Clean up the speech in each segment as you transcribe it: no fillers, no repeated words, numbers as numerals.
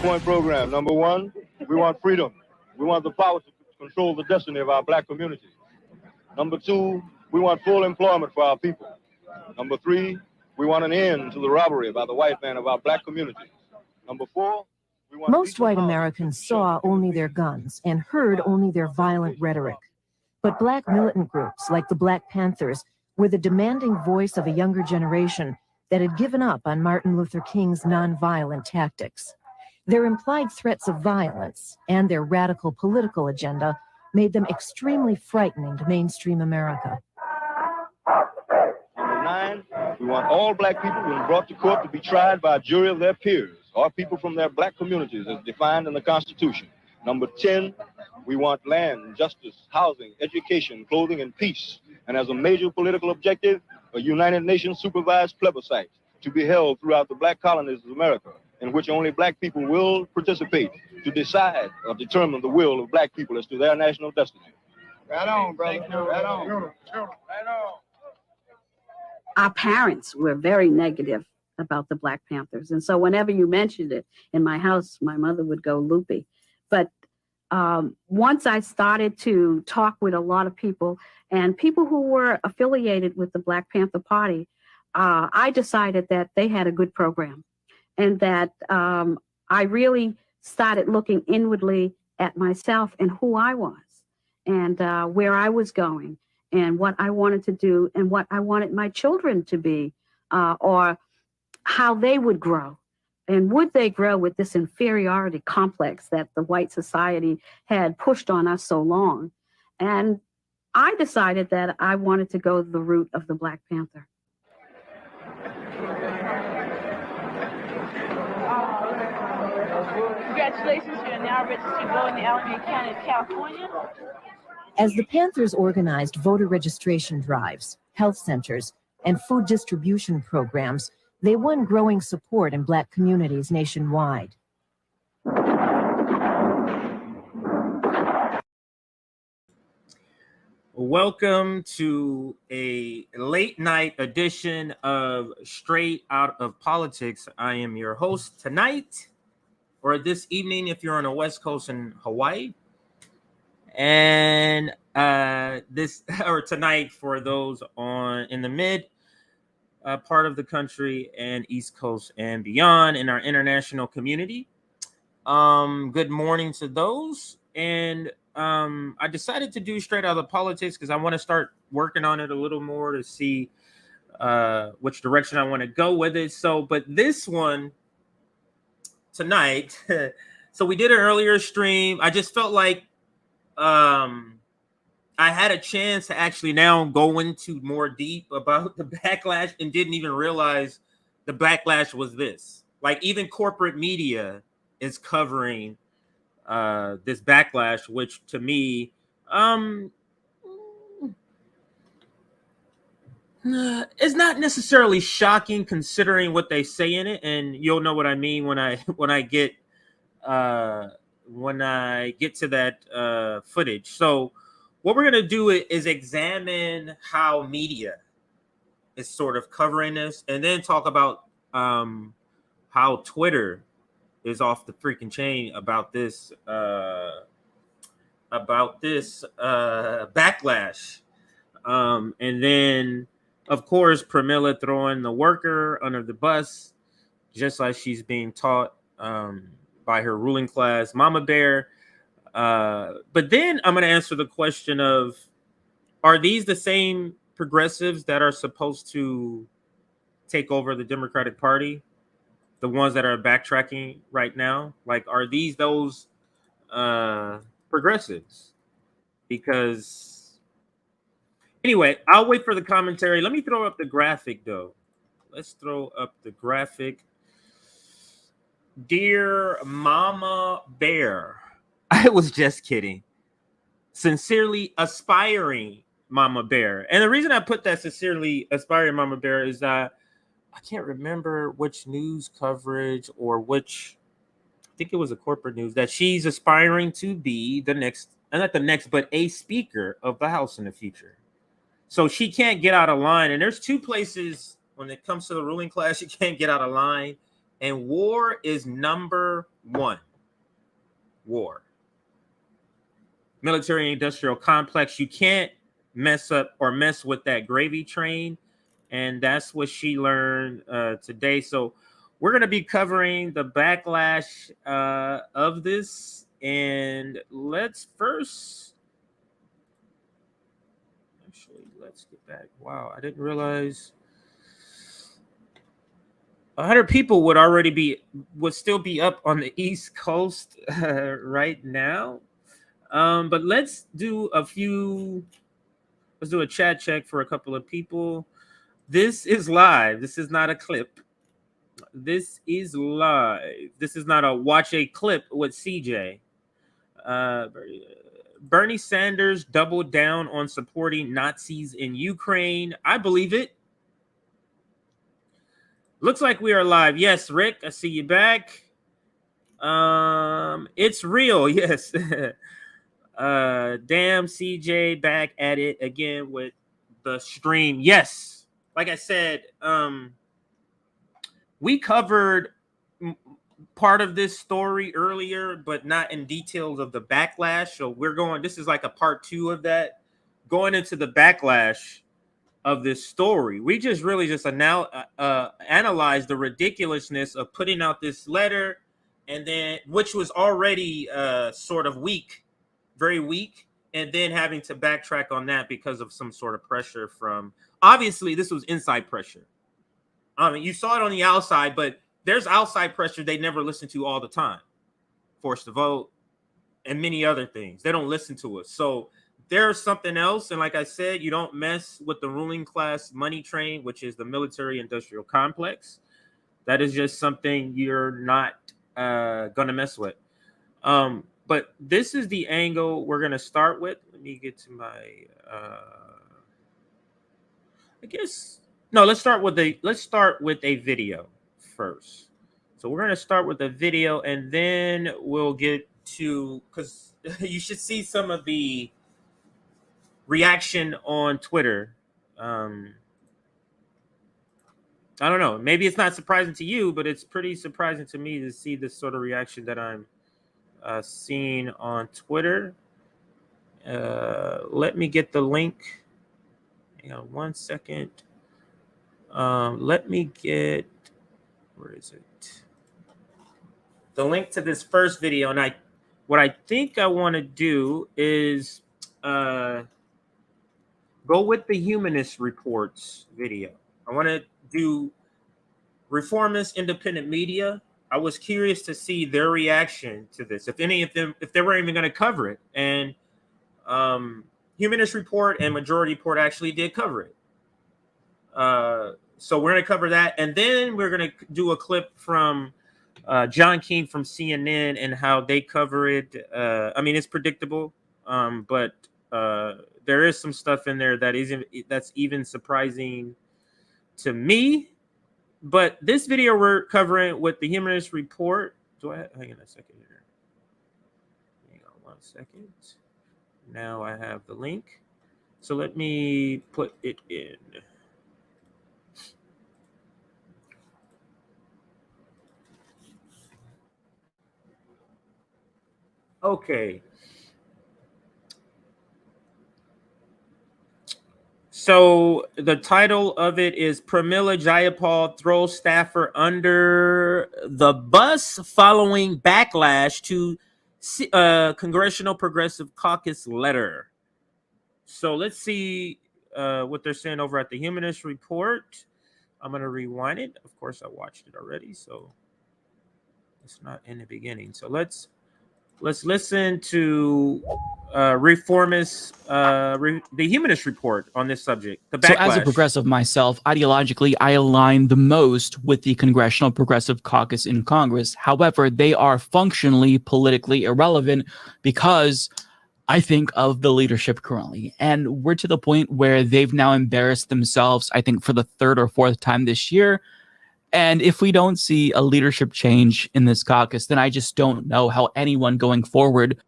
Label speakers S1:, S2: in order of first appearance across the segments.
S1: 10-point program. Number one, we want freedom. We want the power to control the destiny of our black community. Number two, we want full employment for our people. Number three, we want an end to the robbery by the white man of our black community. Number four, we want
S2: most white Americans saw only their guns and heard only their violent rhetoric. But black militant groups like the Black Panthers were the demanding voice of a younger generation that had given up on Martin Luther King's nonviolent tactics. Their implied threats of violence and their radical political agenda made them extremely frightening to mainstream America.
S1: Number nine, we want all black people when brought to court to be tried by a jury of their peers or people from their black communities as defined in the Constitution. Number 10, we want land, justice, housing, education, clothing, and peace. And as a major political objective, a United Nations supervised plebiscite to be held throughout the black colonies of America, in which only black people will participate to decide or determine the will of black people as to their national destiny.
S3: Right on, brother. Right on. Right on.
S4: Our parents were very negative about the Black Panthers. And so whenever you mentioned it in my house, my mother would go loopy. But once I started to talk with a lot of people and people who were affiliated with the Black Panther Party, I decided that they had a good program and that I really started looking inwardly at myself and who I was and where I was going and what I wanted to do and what I wanted my children to be or how they would grow. And would they grow with this inferiority complex that the white society had pushed on us so long? And I decided that I wanted to go the route of the Black Panther.
S5: Congratulations, you're now registered to vote in the Alameda County of California.
S2: As the Panthers organized voter registration drives, health centers, and food distribution programs, they won growing support in black communities nationwide.
S6: Welcome to a late night edition of Straight Out of Politics. I am your host tonight, or this evening if you're on the West Coast in Hawaii. And tonight for those in the mid part of the country and East Coast and beyond in our international community. Good morning to those. And I decided to do Straight Out of Politics because I want to start working on it a little more to see which direction I want to go with it. But this one tonight, so we did an earlier stream. I just felt like I had a chance to actually now go into more deep about the backlash and didn't even realize the backlash was this. Like even corporate media is covering this backlash, which to me is not necessarily shocking considering what they say in it, and you'll know what I mean when I get to that footage. So what we're going to do is examine how media is sort of covering this, and then talk about how Twitter is off the freaking chain about this backlash. And then, of course, Pramila throwing the worker under the bus, just like she's being taught by her ruling class, Mama Bear. But then I'm going to answer the question of, are these the same progressives that are supposed to take over the Democratic Party? The ones that are backtracking right now? Like, are these those progressives? Because anyway, I'll wait for the commentary. Let me throw up the graphic, though. Let's throw up the graphic. Dear Mama Bear. I was just kidding. Sincerely aspiring Mama Bear. And the reason I put that sincerely aspiring Mama Bear is that I can't remember which news coverage or which, I think it was a corporate news, that she's aspiring to be the next, and not the next, but a speaker of the House in the future. So she can't get out of line. And there's two places when it comes to the ruling class, she can't get out of line. And war is number One, war. Military industrial complex. You can't mess up or mess with that gravy train. And that's what she learned today. So we're going to be covering the backlash of this. And let's first, actually, let's get back. Wow, I didn't realize 100 people would still be up on the East Coast right now. But let's do a chat check for a couple of people. This is live. This is not a clip. This is live. This is not a watch a clip with CJ. Bernie Sanders doubled down on supporting Nazis in Ukraine. I believe it. Looks like we are live. Yes, Rick, I see you back. It's real. Yes. Damn, CJ back at it again with the stream. Yes. Like I said, we covered part of this story earlier, but not in details of the backlash. So this is like a part 2 of that, going into the backlash of this story. We just analyzed the ridiculousness of putting out this letter, and then which was already sort of weak, very weak, and then having to backtrack on that because of some sort of pressure from, obviously this was inside pressure. I mean, you saw it on the outside, but there's outside pressure they never listen to all the time. Forced to vote and many other things. They don't listen to us. So there's something else. And like I said, you don't mess with the ruling class money train, which is the military industrial complex. That is just something you're not going to mess with. But this is the angle we're going to start with. Let me get to my, let's start with a video first. So we're going to start with a video, and then we'll get to, because you should see some of the reaction on Twitter. I don't know. Maybe it's not surprising to you, but it's pretty surprising to me to see this sort of reaction that I'm seeing on Twitter. Let me get the link. Hang on 1 second. Let me get, where is it? The link to this first video. And what I think I want to do is go with the Humanist Reports video. I want to do Reformist Independent Media. I was curious to see their reaction to this, if any of them, if they were even going to cover it. And Humanist Report and Majority Report actually did cover it. So we're going to cover that. And then we're going to do a clip from John King from CNN and how they cover it. I mean, it's predictable, but there is some stuff in there that's even surprising to me. But this video we're covering with the Humanist Report. Hang on a second here. Hang on 1 second. Now I have the link. So let me put it in. Okay. So the title of it is Pramila Jayapal throws staffer under the bus following backlash to Congressional Progressive Caucus letter. So let's see what they're saying over at the Humanist Report. I'm going to rewind it. Of course, I watched it already, so it's not in the beginning. So let's listen to the Humanist Report on this subject. The backlash.
S7: So as a progressive myself, ideologically, I align the most with the Congressional Progressive Caucus in Congress. However, they are functionally politically irrelevant because I think of the leadership currently. And we're to the point where they've now embarrassed themselves, I think, for the 3rd or 4th time this year. And if we don't see a leadership change in this caucus, then I just don't know how anyone going forward.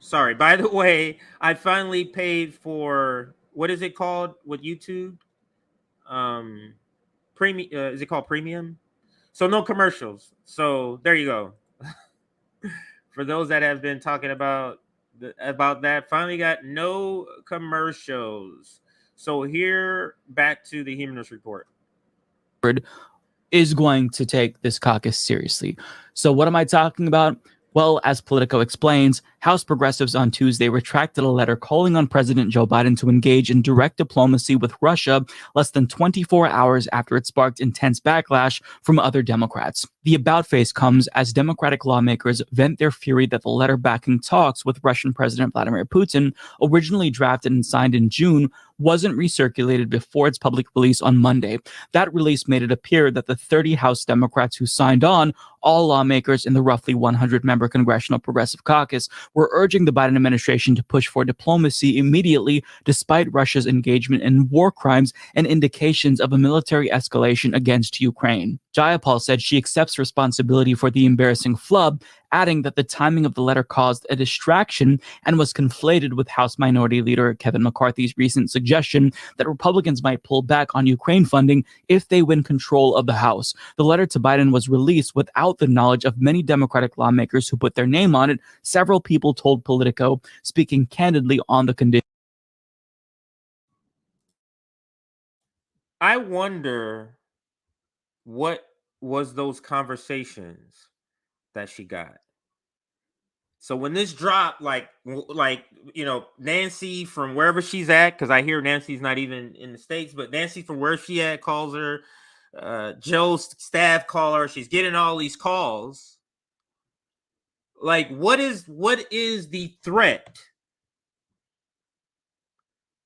S6: Sorry. By the way, I finally paid for, what is it called with YouTube? Premium. Is it called premium? So no commercials. So there you go. For those that have been talking about that, finally got no commercials. So here, back to the Humanist Report.
S7: Is going to take this caucus seriously. So what am I talking about? Well, as Politico explains, House progressives on Tuesday retracted a letter calling on President Joe Biden to engage in direct diplomacy with Russia less than 24 hours after it sparked intense backlash from other Democrats. The about-face comes as Democratic lawmakers vent their fury that the letter backing talks with Russian President Vladimir Putin, originally drafted and signed in June, wasn't recirculated before its public release on Monday. That release made it appear that the 30 House Democrats who signed on, all lawmakers in the roughly 100-member Congressional Progressive Caucus, were urging the Biden administration to push for diplomacy immediately, despite Russia's engagement in war crimes and indications of a military escalation against Ukraine. Jayapal said she accepts responsibility for the embarrassing flub, adding that the timing of the letter caused a distraction and was conflated with House Minority Leader Kevin McCarthy's recent suggestion that Republicans might pull back on Ukraine funding if they win control of the House. The letter to Biden was released without the knowledge of many Democratic lawmakers who put their name on it, several people told Politico, speaking candidly on the condition.
S6: I wonder what was those conversations that she got. So when this dropped, like Nancy from wherever she's at, because I hear Nancy's not even in the States, but Nancy from where she at calls her, Joe's staff call her. She's getting all these calls. Like, what is the threat?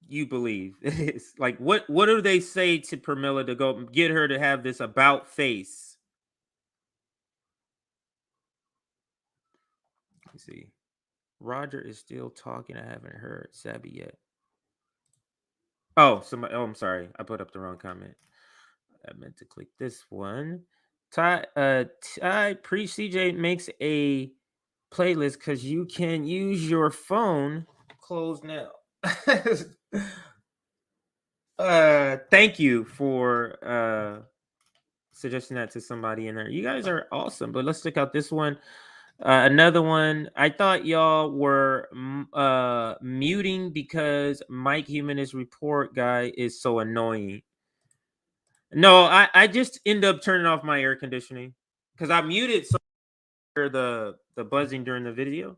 S6: You believe it's like what do they say to Pramila to go get her to have this about face? Let's see. Roger is still talking. I haven't heard Sabby yet. Oh, I'm sorry. I put up the wrong comment. I meant to click this one. Ty Pre CJ makes a playlist because you can use your phone. Close now. Thank you for suggesting that to somebody in there. You guys are awesome, but let's check out this one. Another one. I thought y'all were muting because Mike Humanist Report guy is so annoying. No, I just end up turning off my air conditioning because I muted so the buzzing during the video,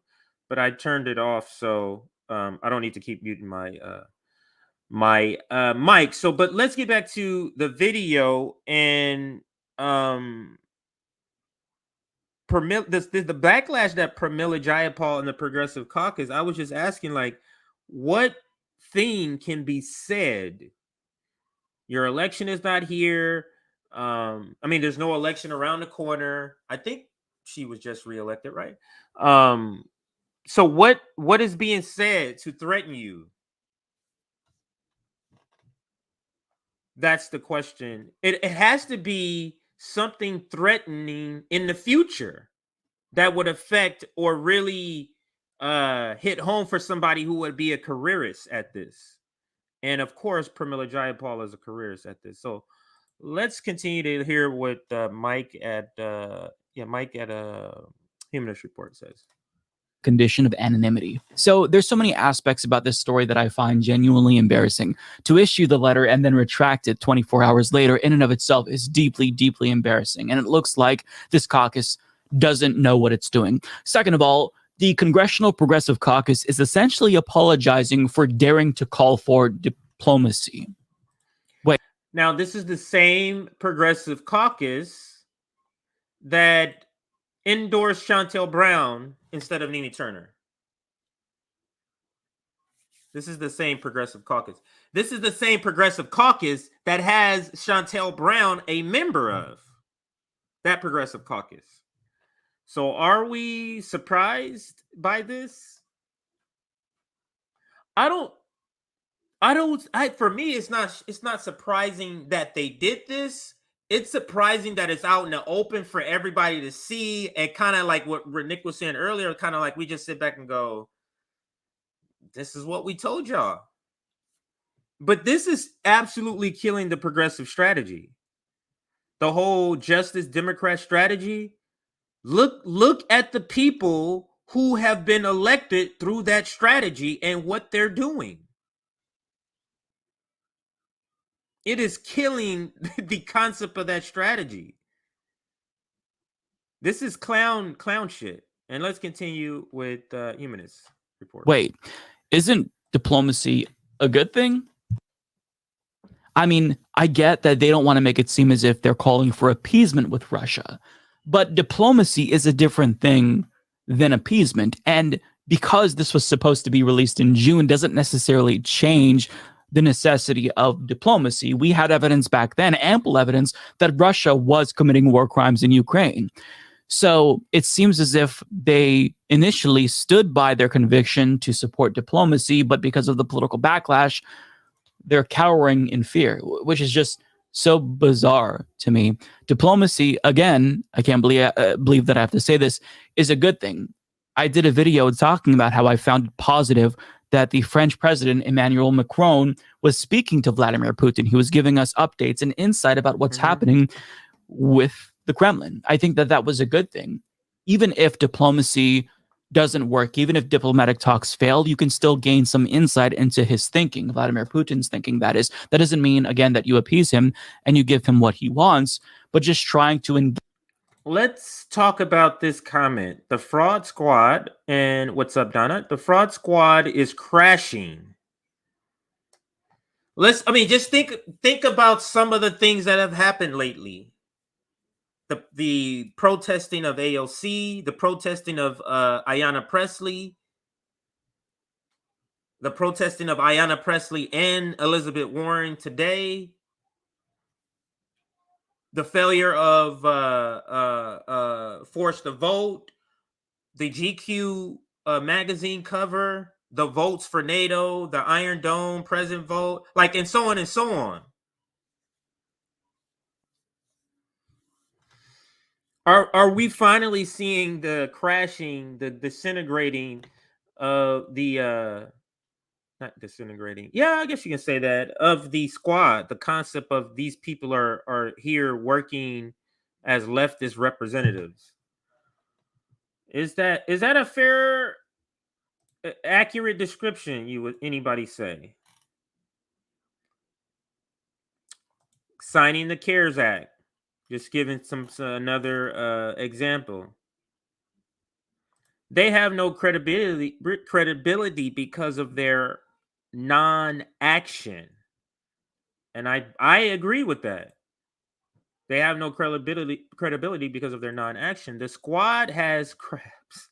S6: but I turned it off so I don't need to keep muting my mic. So, but let's get back to the video and the backlash that Pramila Jayapal and the Progressive Caucus. I was just asking, like, what thing can be said? Your election is not here. I mean, there's no election around the corner. I think she was just reelected, right? So what is being said to threaten you? That's the question. It has to be something threatening in the future that would affect or really hit home for somebody who would be a careerist at this. And of course, Pramila Jayapal is a careerist at this. So let's continue to hear what Mike at Humanist Report says.
S7: Condition of anonymity. So there's so many aspects about this story that I find genuinely embarrassing. To issue the letter and then retract it 24 hours later in and of itself is deeply, deeply embarrassing. And it looks like this caucus doesn't know what it's doing. Second of all, the Congressional Progressive Caucus is essentially apologizing for daring to call for diplomacy. Wait.
S6: Now, this is the same Progressive Caucus that endorsed Chantel Brown instead of Nene Turner. This is the same Progressive Caucus. This is the same Progressive Caucus that has Chantel Brown a member of that Progressive Caucus. So are we surprised by this? For me, it's not surprising that they did this. It's surprising that it's out in the open for everybody to see, and kind of like what Nick was saying earlier, kind of like we just sit back and go, This is what we told y'all. But this is absolutely killing the progressive strategy. The whole Justice Democrat strategy. Look at the people who have been elected through that strategy and what they're doing. It is killing the concept of that strategy. This is clown shit. And let's continue with Humanist Report.
S7: Wait, isn't diplomacy a good thing? I mean, I get that they don't want to make it seem as if they're calling for appeasement with Russia, but diplomacy is a different thing than appeasement. And because this was supposed to be released in June doesn't necessarily change the necessity of diplomacy. We had evidence back then, ample evidence, that Russia was committing war crimes in Ukraine. So it seems as if they initially stood by their conviction to support diplomacy, but because of the political backlash, they're cowering in fear, which is just so bizarre to me. Diplomacy, again, I can't believe that I have to say this, is a good thing. I did a video talking about how I found it positive that the French president, Emmanuel Macron, was speaking to Vladimir Putin. He was giving us updates and insight about what's happening with the Kremlin. I think that that was a good thing. Even if diplomacy doesn't work, even if diplomatic talks fail, you can still gain some insight into his thinking, Vladimir Putin's thinking, that is. That doesn't mean, again, that you appease him and you give him what he wants, but just trying to engage.
S6: Let's talk about this comment. The fraud squad, and what's up, Donna? The fraud squad is crashing. Just think about some of the things that have happened lately. The protesting of AOC, the protesting of Ayanna Pressley, the protesting of Ayanna Pressley and Elizabeth Warren today, the failure of Force the Vote, the GQ magazine cover, the votes for NATO, the Iron Dome present vote, and so on and so on. Are we finally seeing the crashing, the disintegrating of the not disintegrating? Yeah, I guess you can say that, of the squad. The concept of these people are here working as leftist representatives. Is that a fair, accurate description? Would anybody say? Signing the CARES Act. Just giving another example. They have no credibility because of their non-action. And I agree with that. They have no credibility because of their non-action. The squad has crabs.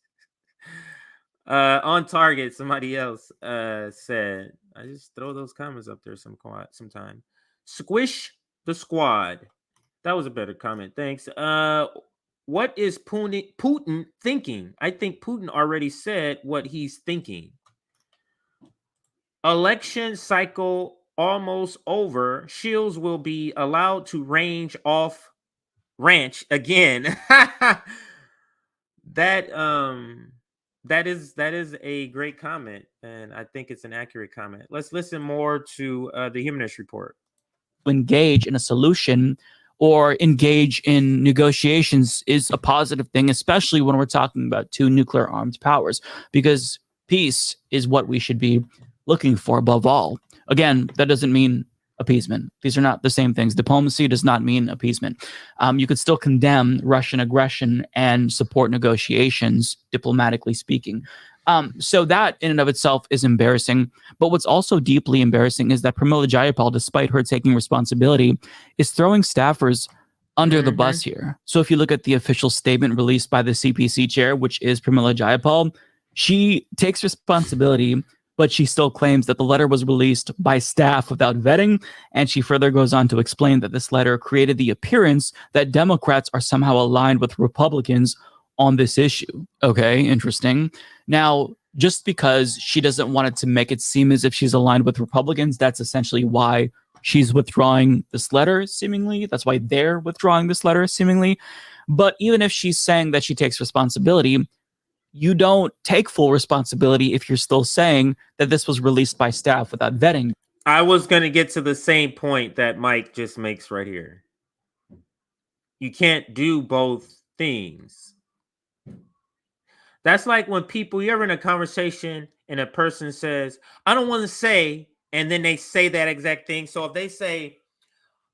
S6: On target, somebody else said. I just throw those comments up there sometime. Squish the squad. That was a better comment. Thanks. What is Putin thinking? I think Putin already said what he's thinking. Election cycle almost over. Shields will be allowed to ranch again. That is a great comment, and I think it's an accurate comment. Let's listen more to the Humanist Report.
S7: Engage in a solution or engage in negotiations is a positive thing, especially when we're talking about two nuclear armed powers, because peace is what we should be looking for above all. Again, that doesn't mean appeasement. These are not the same things. Diplomacy does not mean appeasement. You could still condemn Russian aggression and support negotiations, diplomatically speaking. So that in and of itself is embarrassing. But what's also deeply embarrassing is that Pramila Jayapal, despite her taking responsibility, is throwing staffers under the bus here. So if you look at the official statement released by the CPC chair, which is Pramila Jayapal, she takes responsibility, but she still claims that the letter was released by staff without vetting. And she further goes on to explain that this letter created the appearance that Democrats are somehow aligned with Republicans on this issue. Okay, interesting. Now, just because she doesn't want it to make it seem as if she's aligned with Republicans, that's essentially why she's withdrawing this letter, seemingly. That's why they're withdrawing this letter, seemingly. But even if she's saying that she takes responsibility, you don't take full responsibility if you're still saying that this was released by staff without vetting.
S6: I was going to get to the same point that Mike just makes right here. You can't do both things. That's like when you're in a conversation and a person says, I don't want to say, and then they say that exact thing. So if they say,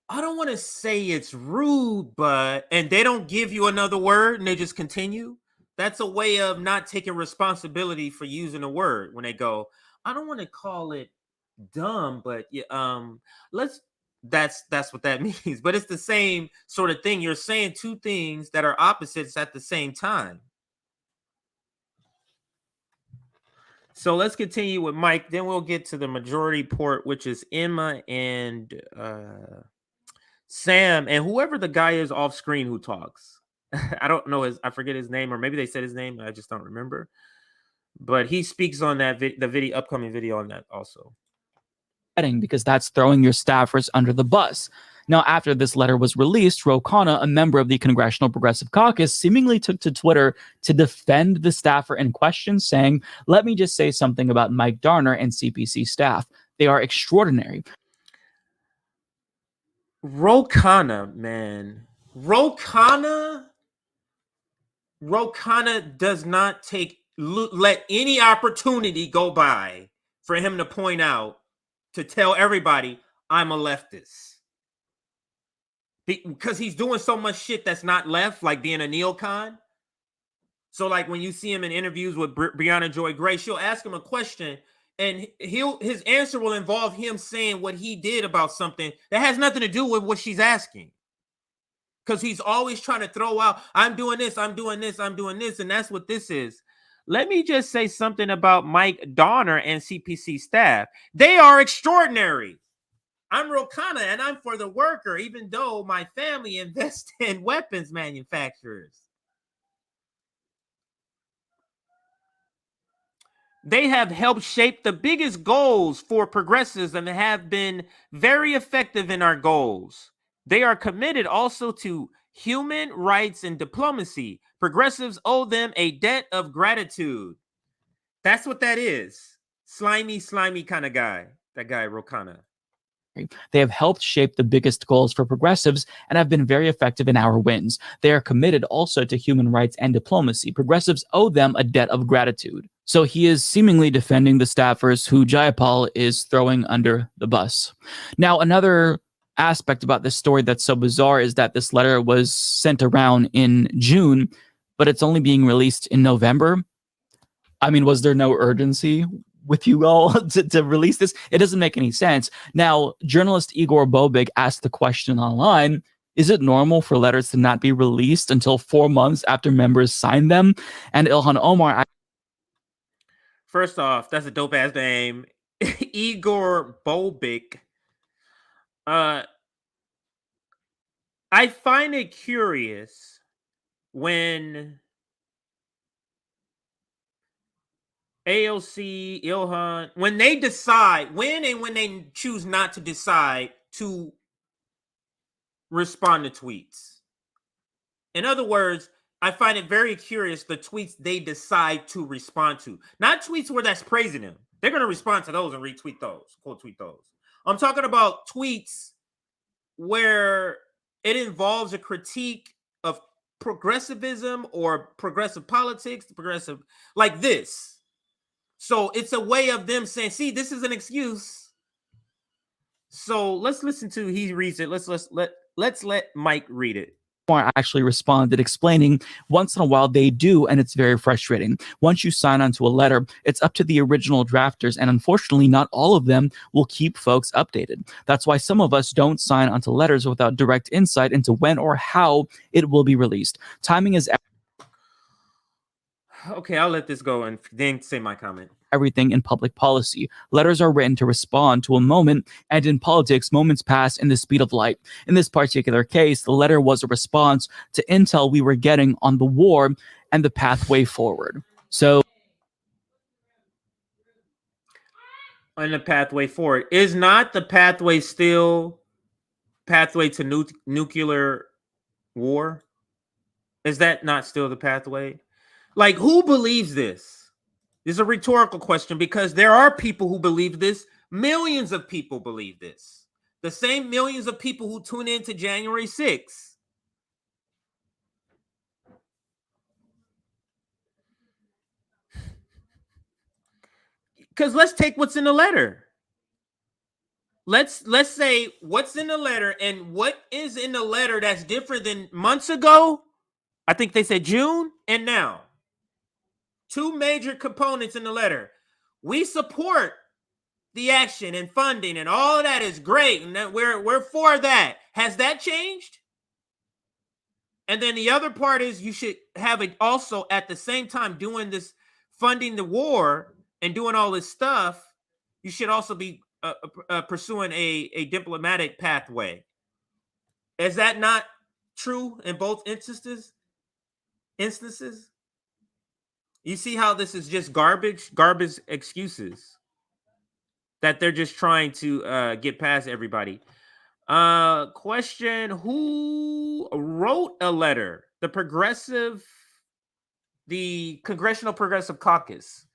S6: I don't want to say it's rude, but, and they don't give you another word and they just continue, that's a way of not taking responsibility for using a word. When they go, I don't want to call it dumb, but that's what that means. But it's the same sort of thing. You're saying two things that are opposites at the same time. So let's continue with Mike. Then we'll get to the majority port, which is Emma and Sam and whoever the guy is off screen who talks. I don't know I forget his name, or maybe they said his name. I just don't remember. But he speaks on that the upcoming video on that also.
S7: Because that's throwing your staffers under the bus. Now, after this letter was released, Ro Khanna, a member of the Congressional Progressive Caucus, seemingly took to Twitter to defend the staffer in question, saying, let me just say something about Mike Darner and CPC staff. They are extraordinary.
S6: Ro Khanna, man. Ro Khanna does not let any opportunity go by for him to point out, to tell everybody, I'm a leftist. Because he's doing so much shit that's not left, like being a neocon. So like when you see him in interviews with Brianna Joy Gray, she'll ask him a question and his answer will involve him saying what he did about something that has nothing to do with what she's asking. Because he's always trying to throw out, I'm doing this, I'm doing this, I'm doing this, and that's what this is. Let me just say something about Mike Donner and CPC staff. They are extraordinary. I'm Ro Khanna, and I'm for the worker, even though my family invests in weapons manufacturers. They have helped shape the biggest goals for progressives and have been very effective in our goals. They are committed also to human rights and diplomacy. Progressives owe them a debt of gratitude. That's what that is. Slimy kind of guy. That guy, Ro Khanna.
S7: They have helped shape the biggest goals for progressives and have been very effective in our wins. They are committed also to human rights and diplomacy. Progressives owe them a debt of gratitude. So he is seemingly defending the staffers who Jayapal is throwing under the bus. Now, another aspect about this story that's so bizarre is that this letter was sent around in June, but it's only being released in November. I mean, was there no urgency with you all to release this? It doesn't make any sense. Now, journalist Igor Bobik asked the question online, is it normal for letters to not be released until 4 months after members sign them? And Ilhan Omar...
S6: First off, that's a dope-ass name. Igor Bobik. I find it curious when AOC, Ilhan, when they decide, when they choose not to decide to respond to tweets. In other words, I find it very curious the tweets they decide to respond to. Not tweets where that's praising them. They're going to respond to those and retweet those, quote tweet those. I'm talking about tweets where it involves a critique of progressivism or progressive politics, progressive, like this. So it's a way of them saying, see, this is an excuse. So let's listen to, he reads it. Let's let Mike read it.
S7: Actually responded explaining once in a while they do, and it's very frustrating. Once you sign onto a letter, it's up to the original drafters, and unfortunately not all of them will keep folks updated. That's why some of us don't sign onto letters without direct insight into when or how it will be released. Timing is
S6: okay, I'll let this go and then say my comment.
S7: Everything in public policy. Letters are written to respond to a moment, and in politics, moments pass in the speed of light. In this particular case, the letter was a response to intel we were getting on the war and the pathway forward. So,
S6: on the pathway forward, is not the pathway still pathway to nuclear war? Is that not still the pathway? Like, who believes this? This is a rhetorical question because there are people who believe this. Millions of people believe this. The same millions of people who tune in to January 6th. Because let's take what's in the letter. Let's say what's in the letter and what is in the letter that's different than months ago. I think they said June and now. Two major components in the letter. We support the action and funding and all of that is great, and that we're for that. Has that changed? And then the other part is you should have it also at the same time doing this, funding the war and doing all this stuff. You should also be pursuing a diplomatic pathway. Is that not true in both instances? You see how this is just garbage excuses that they're just trying to get past everybody. Question: who wrote a letter? The Congressional Progressive Caucus.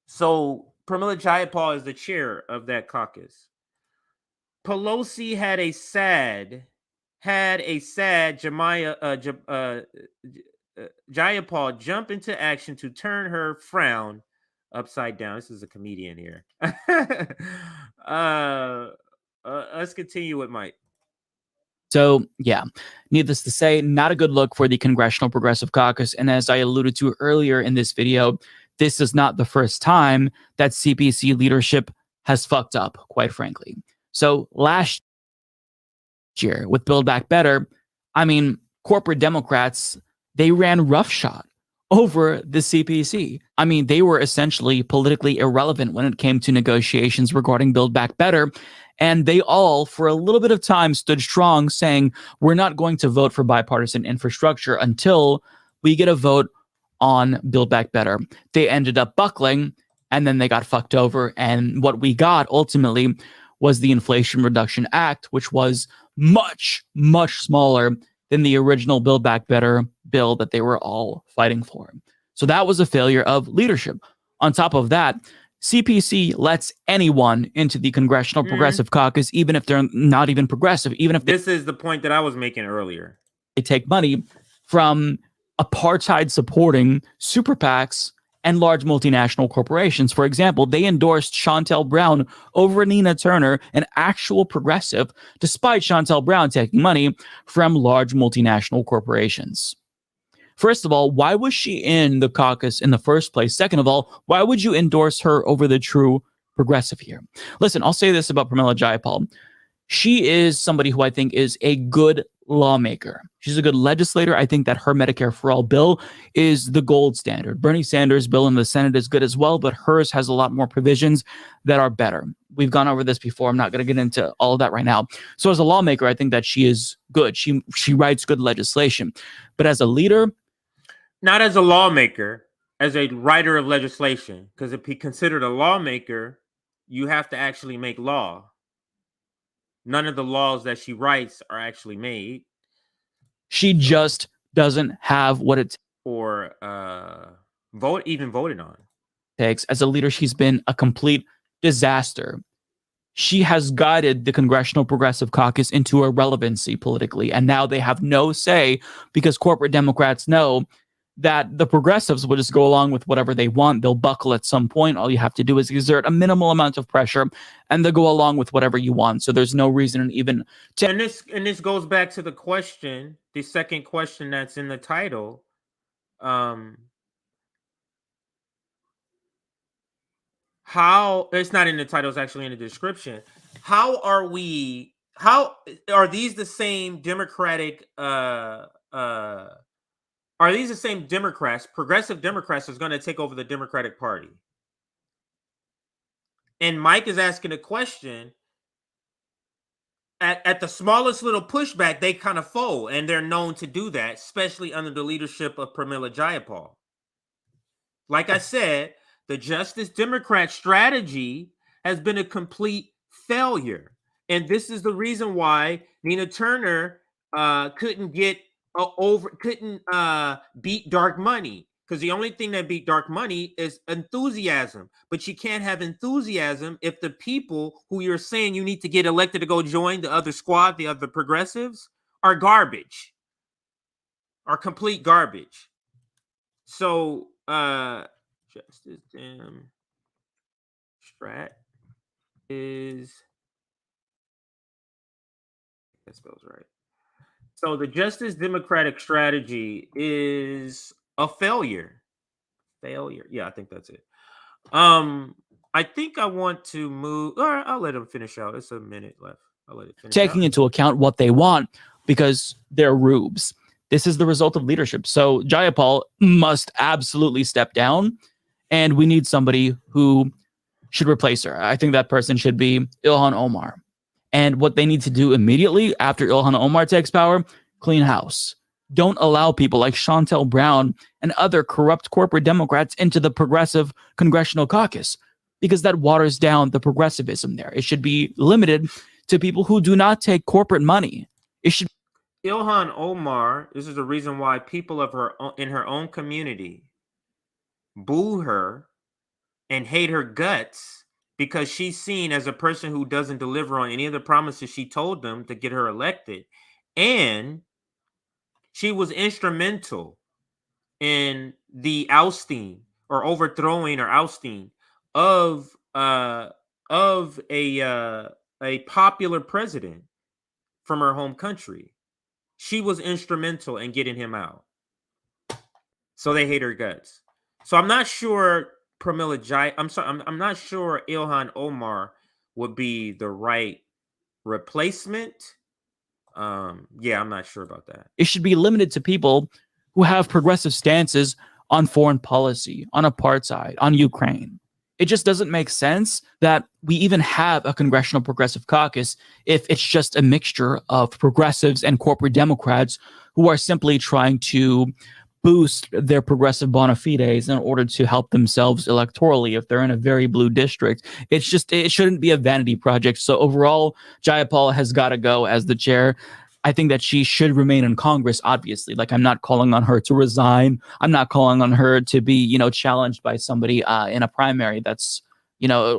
S6: So Pramila Jayapal is the chair of that caucus. Pelosi had a sad Jayapal jump into action to turn her frown upside down. This is a comedian here. Let's continue with Mike.
S7: So, yeah, needless to say, not a good look for the Congressional Progressive Caucus. And as I alluded to earlier in this video, this is not the first time that CPC leadership has fucked up, quite frankly. So last year with Build Back Better, I mean, corporate Democrats, they ran roughshod over the CPC. I mean, they were essentially politically irrelevant when it came to negotiations regarding Build Back Better. And they all, for a little bit of time, stood strong, saying, we're not going to vote for bipartisan infrastructure until we get a vote on Build Back Better. They ended up buckling, and then they got fucked over. And what we got ultimately was the Inflation Reduction Act, which was much, much smaller than the original Build Back Better bill that they were all fighting for. So that was a failure of leadership. On top of that, CPC lets anyone into the Congressional Progressive Caucus, even if they're not even progressive, even if
S6: this is the point that I was making earlier.
S7: They take money from apartheid-supporting super PACs and large multinational corporations. For example, they endorsed Shontel Brown over Nina Turner, an actual progressive, despite Shontel Brown taking money from large multinational corporations. First of all, why was she in the caucus in the first place? Second of all, why would you endorse her over the true progressive here? Listen, I'll say this about Pramila Jayapal. She is somebody who I think is a good lawmaker. She's a good legislator. I think that her Medicare for All bill is the gold standard. Bernie Sanders' bill in the Senate is good as well, but hers has a lot more provisions that are better. We've gone over this before. I'm not going to get into all of that right now. So as a lawmaker, I think that she is good. She writes good legislation. But as a leader,
S6: not as a lawmaker, as a writer of legislation, because if he considered a lawmaker, you have to actually make law. None of the laws that she writes are actually made.
S7: She just doesn't have what it
S6: or voted on.
S7: Takes. As a leader, she's been a complete disaster. She has guided the Congressional Progressive Caucus into irrelevancy politically, and now they have no say because corporate Democrats know that the progressives will just go along with whatever they want. They'll buckle at some point. All you have to do is exert a minimal amount of pressure, and they'll go along with whatever you want. So there's no reason even to.
S6: And this goes back to the question, the second question that's in the title. How it's not in the title, it's actually in the description. How are these the same Democratic are these the same Democrats, progressive Democrats, is going to take over the Democratic Party? And Mike is asking a question. At the smallest little pushback, they kind of fold, and they're known to do that, especially under the leadership of Pramila Jayapal. Like I said, the Justice Democrat strategy has been a complete failure. And this is the reason why Nina Turner couldn't beat dark money. because the only thing that beat dark money is enthusiasm. But you can't have enthusiasm if the people who you're saying you need to get elected to go join the other squad, the other progressives, are garbage, are complete garbage. So, Justice Strat is, that spells right. So the Justice Democratic strategy is a failure. Yeah, I think that's it. I think I want to move, or I'll let him finish out. It's a minute left. I'll let it finish
S7: Taking
S6: out.
S7: into account what they want, because they're rubes. This is the result of leadership. So Jayapal must absolutely step down, and we need somebody who should replace her. I think that person should be Ilhan Omar. And what they need to do immediately after Ilhan Omar takes power, clean house. Don't allow people like Chantel Brown and other corrupt corporate Democrats into the progressive congressional caucus, because that waters down the progressivism there. It should be limited to people who do not take corporate money. It should.
S6: Ilhan Omar, this is the reason why people of her in her own community boo her and hate her guts, because she's seen as a person who doesn't deliver on any of the promises she told them to get her elected. And she was instrumental in the ousting or overthrowing or ousting of a popular president from her home country. She was instrumental in getting him out. So they hate her guts. So I'm not sure I'm not sure Ilhan Omar would be the right replacement. Yeah, I'm not sure about that.
S7: It should be limited to people who have progressive stances on foreign policy, on apartheid, on Ukraine. It just doesn't make sense that we even have a congressional progressive caucus if it's just a mixture of progressives and corporate Democrats who are simply trying to boost their progressive bona fides in order to help themselves electorally if they're in a very blue district. It shouldn't be a vanity project. So overall, Jayapal has got to go as the chair. I think that she should remain in Congress, obviously. Like, I'm not calling on her to resign. I'm not calling on her to be, challenged by somebody in a primary that's,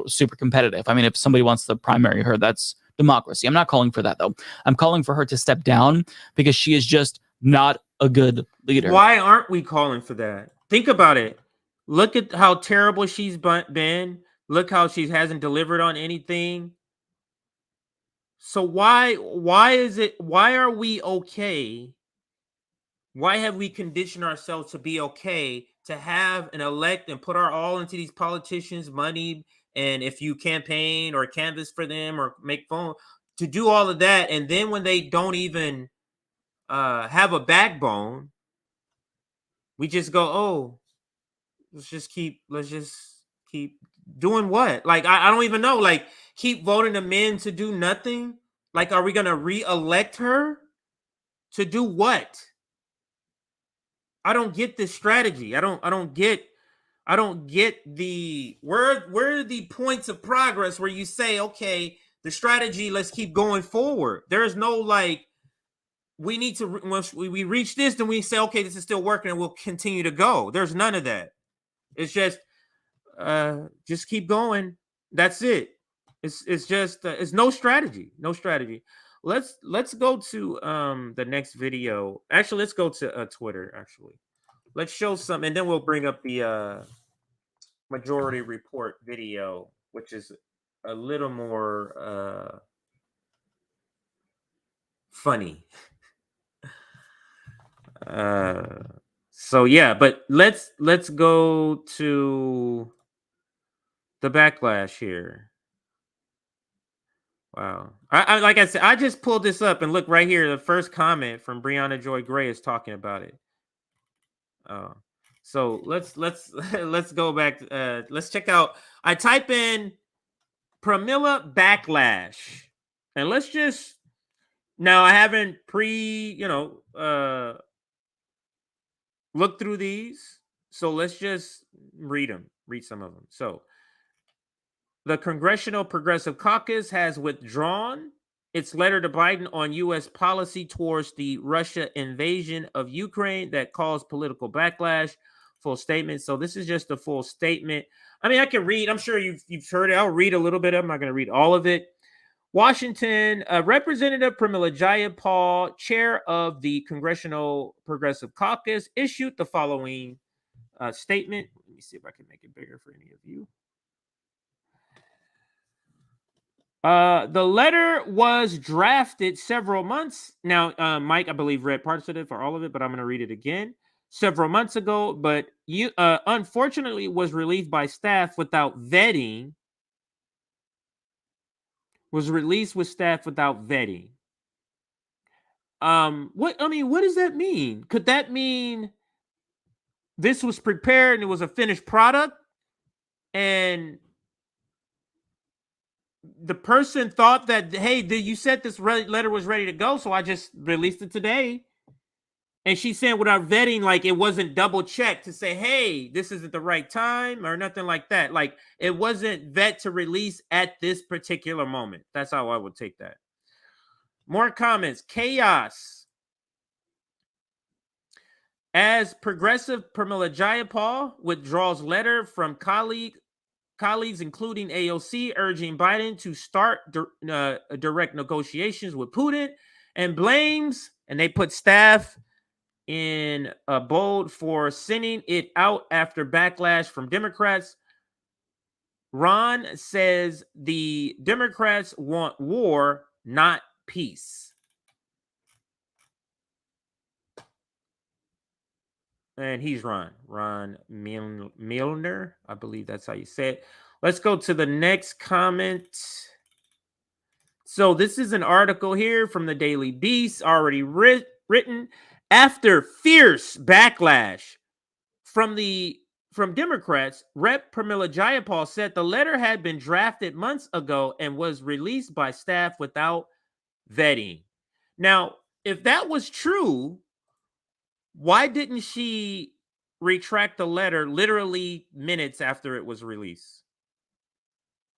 S7: super competitive. I mean, if somebody wants to primary her, that's democracy. I'm not calling for that, though. I'm calling for her to step down because she is just not a good leader.
S6: Why aren't we calling for that? Think about it. Look at how terrible she's been. Look how she hasn't delivered on anything. So why are we okay? Why have we conditioned ourselves to be okay to have and elect and put our all into these politicians' money? And if you campaign or canvass for them or make phone to do all of that, and then when they don't even have a backbone, we just go, oh, let's just keep doing what? Like, I don't even know. Like, keep voting them in to do nothing. Like, are we gonna re-elect her to do what? I don't get this strategy. I don't get the where are the points of progress where you say, okay, the strategy, let's keep going forward. There is no like, we need to, once we reach this, then we say, okay, this is still working and we'll continue to go. There's none of that. It's just keep going. That's it. It's just it's no strategy. Let's go to the next video. Actually, let's go to Twitter. Actually, let's show some, and then we'll bring up the Majority Report video, which is a little more funny. So yeah, but let's go to the backlash here. Wow. I like I said, I just pulled this up and look right here. The first comment from Brianna Joy Gray is talking about it. So let's go back. Let's check out. I type in Pramila backlash, and let's just now. I haven't looked through these, so let's just read some of them. So the Congressional Progressive Caucus has withdrawn its letter to Biden on U.S. policy towards the Russia invasion of Ukraine that caused political backlash. full statement. So this is just a full statement. I mean, I can read. I'm sure you've heard it. I'll read a little bit of it. I'm not going to read all of it. Washington, Representative Pramila Jayapal, chair of the Congressional Progressive Caucus, issued the following statement. Let me see if I can make it bigger for any of you. The letter was drafted several months. Now, Mike, I believe, read parts of it or all of it, but I'm going to read it again. Several months ago, but unfortunately was released by staff without vetting. Was released with staff without vetting. What does that mean? Could that mean this was prepared and it was a finished product, and the person thought that, hey, you said this letter was ready to go, so I just released it today? And she's saying without vetting, like it wasn't double checked to say, hey, this isn't the right time or nothing like that. Like it wasn't vet to release at this particular moment. That's how I would take that. More comments. Chaos. As Progressive Pramila Jayapal withdraws letter from colleagues, including AOC, urging Biden to start direct negotiations with Putin, and blames, and they put staff in bold for sending it out after backlash from Democrats. Ron says the Democrats want war, not peace. And he's Ron Milner. I believe that's how you say it. Let's go to the next comment. So this is an article here from the Daily Beast, already written after fierce backlash from Democrats. Rep. Pramila Jayapal said the letter had been drafted months ago and was released by staff without vetting. Now, if that was true, why didn't she retract the letter literally minutes after it was released?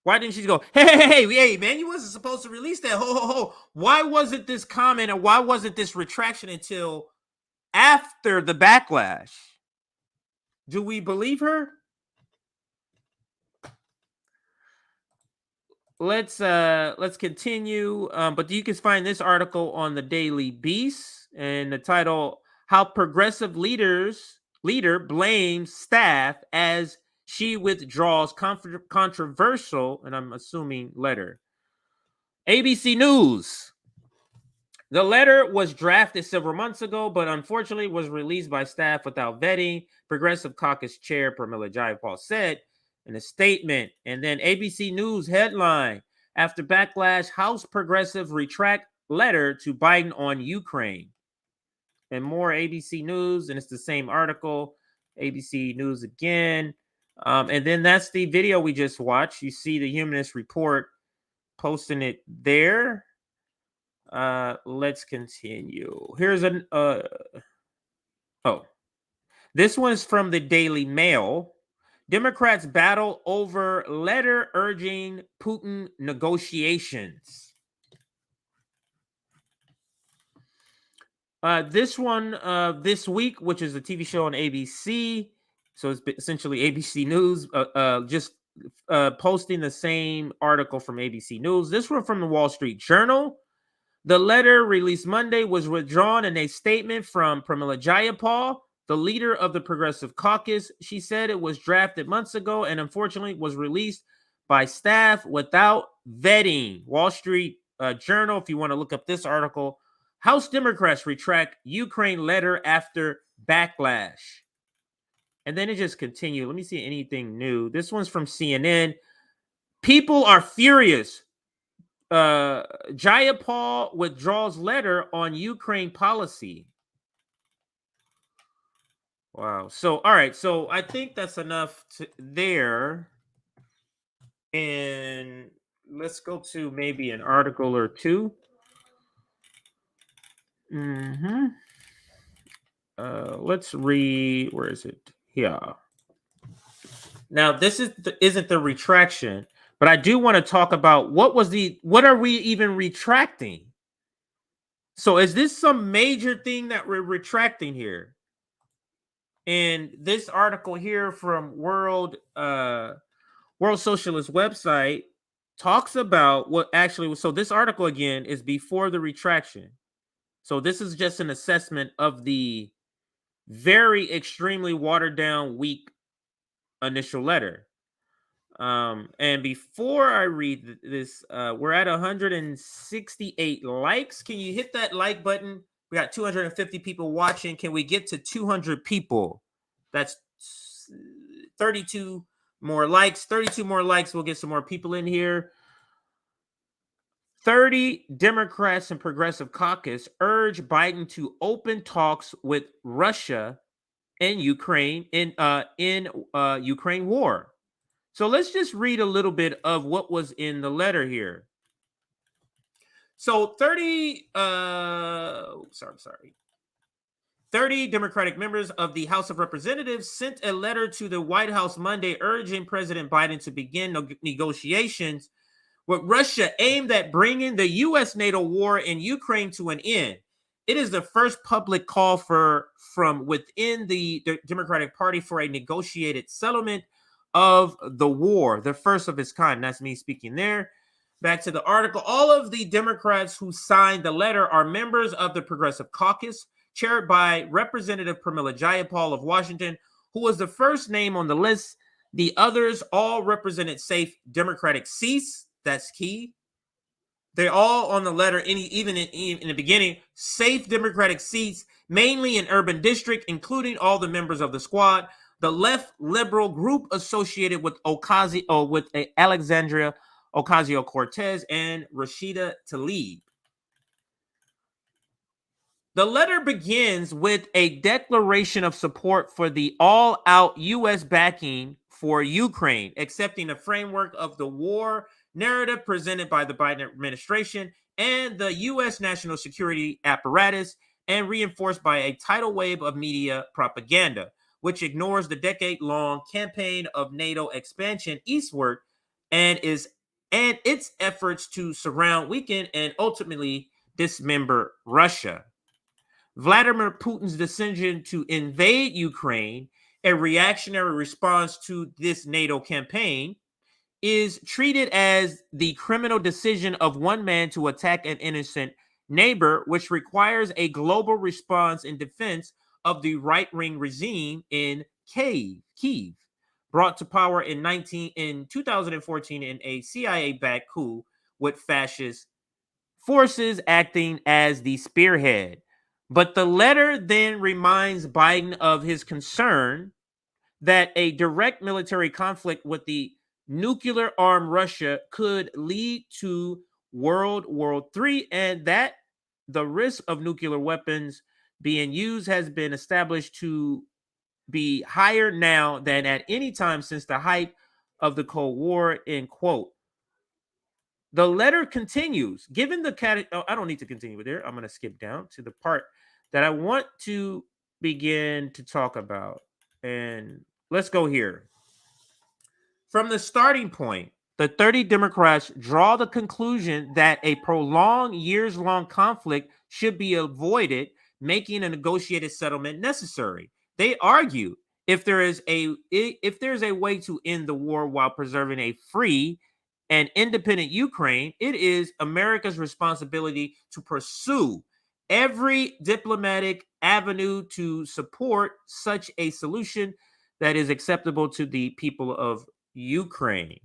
S6: Why didn't she go, hey, man, you wasn't supposed to release that. Ho. Why wasn't this comment, or why wasn't this retraction until after the backlash? Do we believe her? Let's continue. But you can find this article on the Daily Beast, and the title, How Progressive Leader Blames Staff as She Withdraws Controversial, and I'm assuming, letter. ABC News. The letter was drafted several months ago, but unfortunately was released by staff without vetting, Progressive Caucus Chair Pramila Jayapal said in a statement. And then ABC News headline, after backlash, House Progressive retract letter to Biden on Ukraine. And more ABC News, and it's the same article, ABC News again. And then that's the video we just watched. You see the Humanist Report posting it there. Let's continue. Here's this one's from the Daily Mail. Democrats battle over letter urging Putin negotiations. This one this week, which is a TV show on ABC, so it's essentially ABC News, just posting the same article from ABC News. This one from the Wall Street Journal. The letter released Monday was withdrawn in a statement from Pramila Jayapal, the leader of the Progressive Caucus. She said it was drafted months ago and unfortunately was released by staff without vetting. Wall Street Journal, if you want to look up this article, House Democrats retract Ukraine letter after backlash. And then it just continued. Let me see anything new. This one's from CNN. People are furious. Jayapal withdraws letter on Ukraine policy. Wow. So, all right. So I think that's enough there. And let's go to maybe an article or two. Let's read. Where is it? Here. Now, this isn't the retraction. But I do want to talk about what are we even retracting? So is this some major thing that we're retracting here? And this article here from World Socialist website talks about what actually was. So this article again is before the retraction. So this is just an assessment of the very extremely watered down, weak initial letter. And before I read this, we're at 168 likes. Can you hit that like button? We got 250 people watching. Can we get to 200 people? That's 32 more likes. 32 more likes. We'll get some more people in here. 30 Democrats and Progressive Caucus urge Biden to open talks with Russia and Ukraine in Ukraine war. So let's just read a little bit of what was in the letter here. So 30 Democratic members of the House of Representatives sent a letter to the White House Monday urging President Biden to begin negotiations with Russia aimed at bringing the U.S.-NATO war in Ukraine to an end. It is the first public call from within the Democratic Party for a negotiated settlement of the war, the first of its kind. That's me speaking there. Back to the article. All of the Democrats who signed the letter are members of the Progressive Caucus, chaired by Representative Pramila Jayapal of Washington, who was the first name on the list. The others all represented safe Democratic seats. That's key. They're all on the letter, even in the beginning, safe Democratic seats, mainly in urban district, including all the members of the squad. The left liberal group associated with Alexandria Ocasio-Cortez and Rashida Tlaib. The letter begins with a declaration of support for the all-out U.S. backing for Ukraine, accepting the framework of the war narrative presented by the Biden administration and the U.S. national security apparatus, and reinforced by a tidal wave of media propaganda, which ignores the decade-long campaign of NATO expansion eastward and its efforts to surround, weaken, and ultimately dismember Russia. Vladimir Putin's decision to invade Ukraine, a reactionary response to this NATO campaign, is treated as the criminal decision of one man to attack an innocent neighbor, which requires a global response in defense of the right-wing regime in Kyiv, brought to power in 2014 in a CIA-backed coup with fascist forces acting as the spearhead. But the letter then reminds Biden of his concern that a direct military conflict with the nuclear-armed Russia could lead to World War III, and that the risk of nuclear weapons being used has been established to be higher now than at any time since the height of the Cold War, end quote. The letter continues, given the I don't need to continue with there. I'm going to skip down to the part that I want to begin to talk about. And let's go here. From the starting point, the 30 Democrats draw the conclusion that a prolonged, years-long conflict should be avoided, making a negotiated settlement necessary. They argue if there is a way to end the war while preserving a free and independent Ukraine, it is America's responsibility to pursue every diplomatic avenue to support such a solution that is acceptable to the people of Ukraine.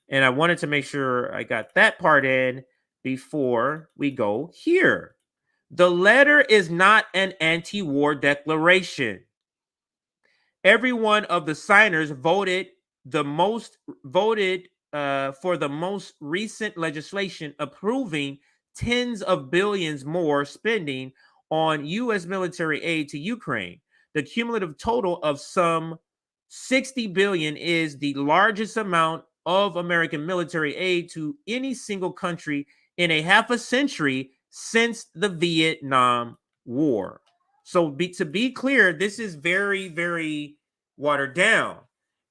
S6: And I wanted to make sure I got that part in before we go here. The letter is not an anti-war declaration. Every one of the signers voted for the most recent legislation approving tens of billions more spending on U.S. military aid to Ukraine. The cumulative total of some 60 billion is the largest amount of American military aid to any single country in a half a century since the Vietnam War. So to be clear, this is very, very watered down.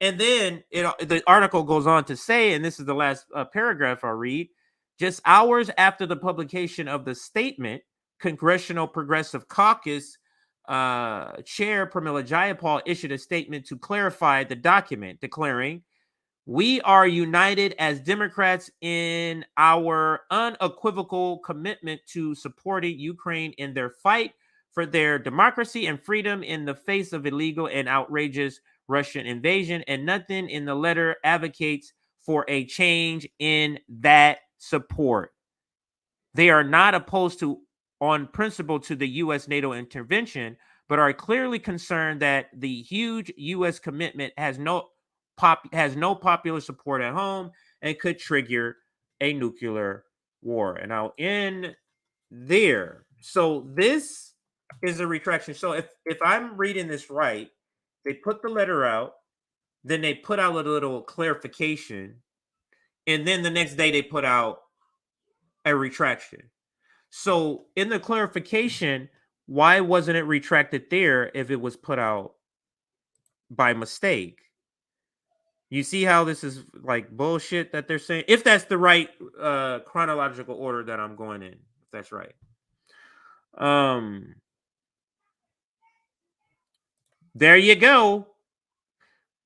S6: And then the article goes on to say, and this is the last paragraph I'll read, just hours after the publication of the statement, Congressional Progressive Caucus Chair Pramila Jayapal issued a statement to clarify the document, declaring, "We are united as Democrats in our unequivocal commitment to supporting Ukraine in their fight for their democracy and freedom in the face of illegal and outrageous Russian invasion, and nothing in the letter advocates for a change in that support. They are not opposed to, on principle, to the U.S. NATO intervention, but are clearly concerned that the huge U.S. commitment has no popular support at home and could trigger a nuclear war." And I'll end there. So this is a retraction. So if I'm reading this right, they put the letter out, then they put out a little clarification, and then the next day they put out a retraction. So in the clarification, why wasn't it retracted there if it was put out by mistake? You see how this is like bullshit that they're saying? If that's the right chronological order that I'm going in, if that's right. There you go.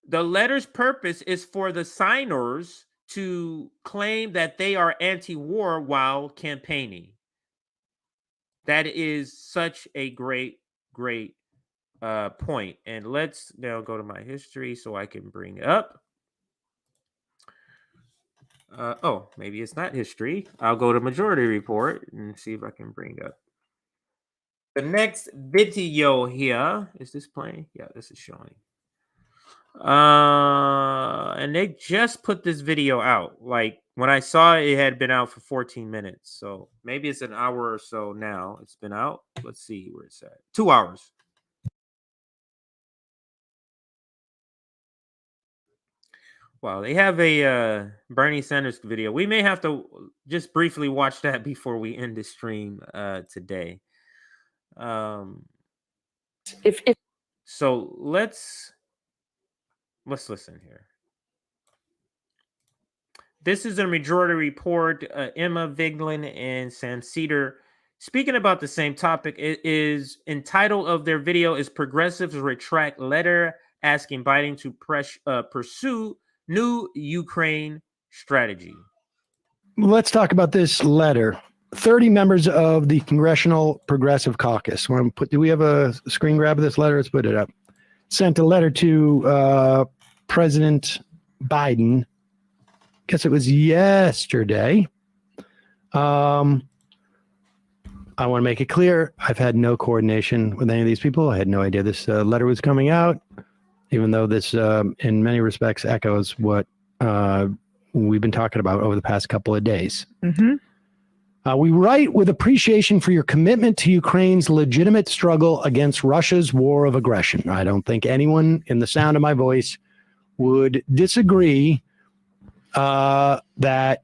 S6: The letter's purpose is for the signers to claim that they are anti-war while campaigning. That is such a great point. And let's now go to my history so I can bring up. Oh, maybe it's not history. I'll go to majority report and see if I can bring up the next video here. Is this playing? Yeah, this is showing. And they just put this video out. Like when I saw it, it had been out for 14 minutes. So maybe it's an hour or so now. It's been out. Let's see where it's at. 2 hours. Wow, they have a Bernie Sanders video. We may have to just briefly watch that before we end the stream today. So let's listen here. This is a majority report. Emma Vigeland and Sam Cedar speaking about the same topic. It is entitled of their video is "Progressives Retract Letter Asking Biden to Pursue New Ukraine Strategy."
S8: Let's talk about this letter. 30 members of the Congressional Progressive Caucus. Do we have a screen grab of this letter? Let's put it up. Sent a letter to President Biden. Guess it was yesterday. I want to make it clear, I've had no coordination with any of these people. I had no idea this letter was coming out, even though this, in many respects, echoes what we've been talking about over the past couple of days. Mm-hmm. We write with appreciation for your commitment to Ukraine's legitimate struggle against Russia's war of aggression. I don't think anyone in the sound of my voice would disagree that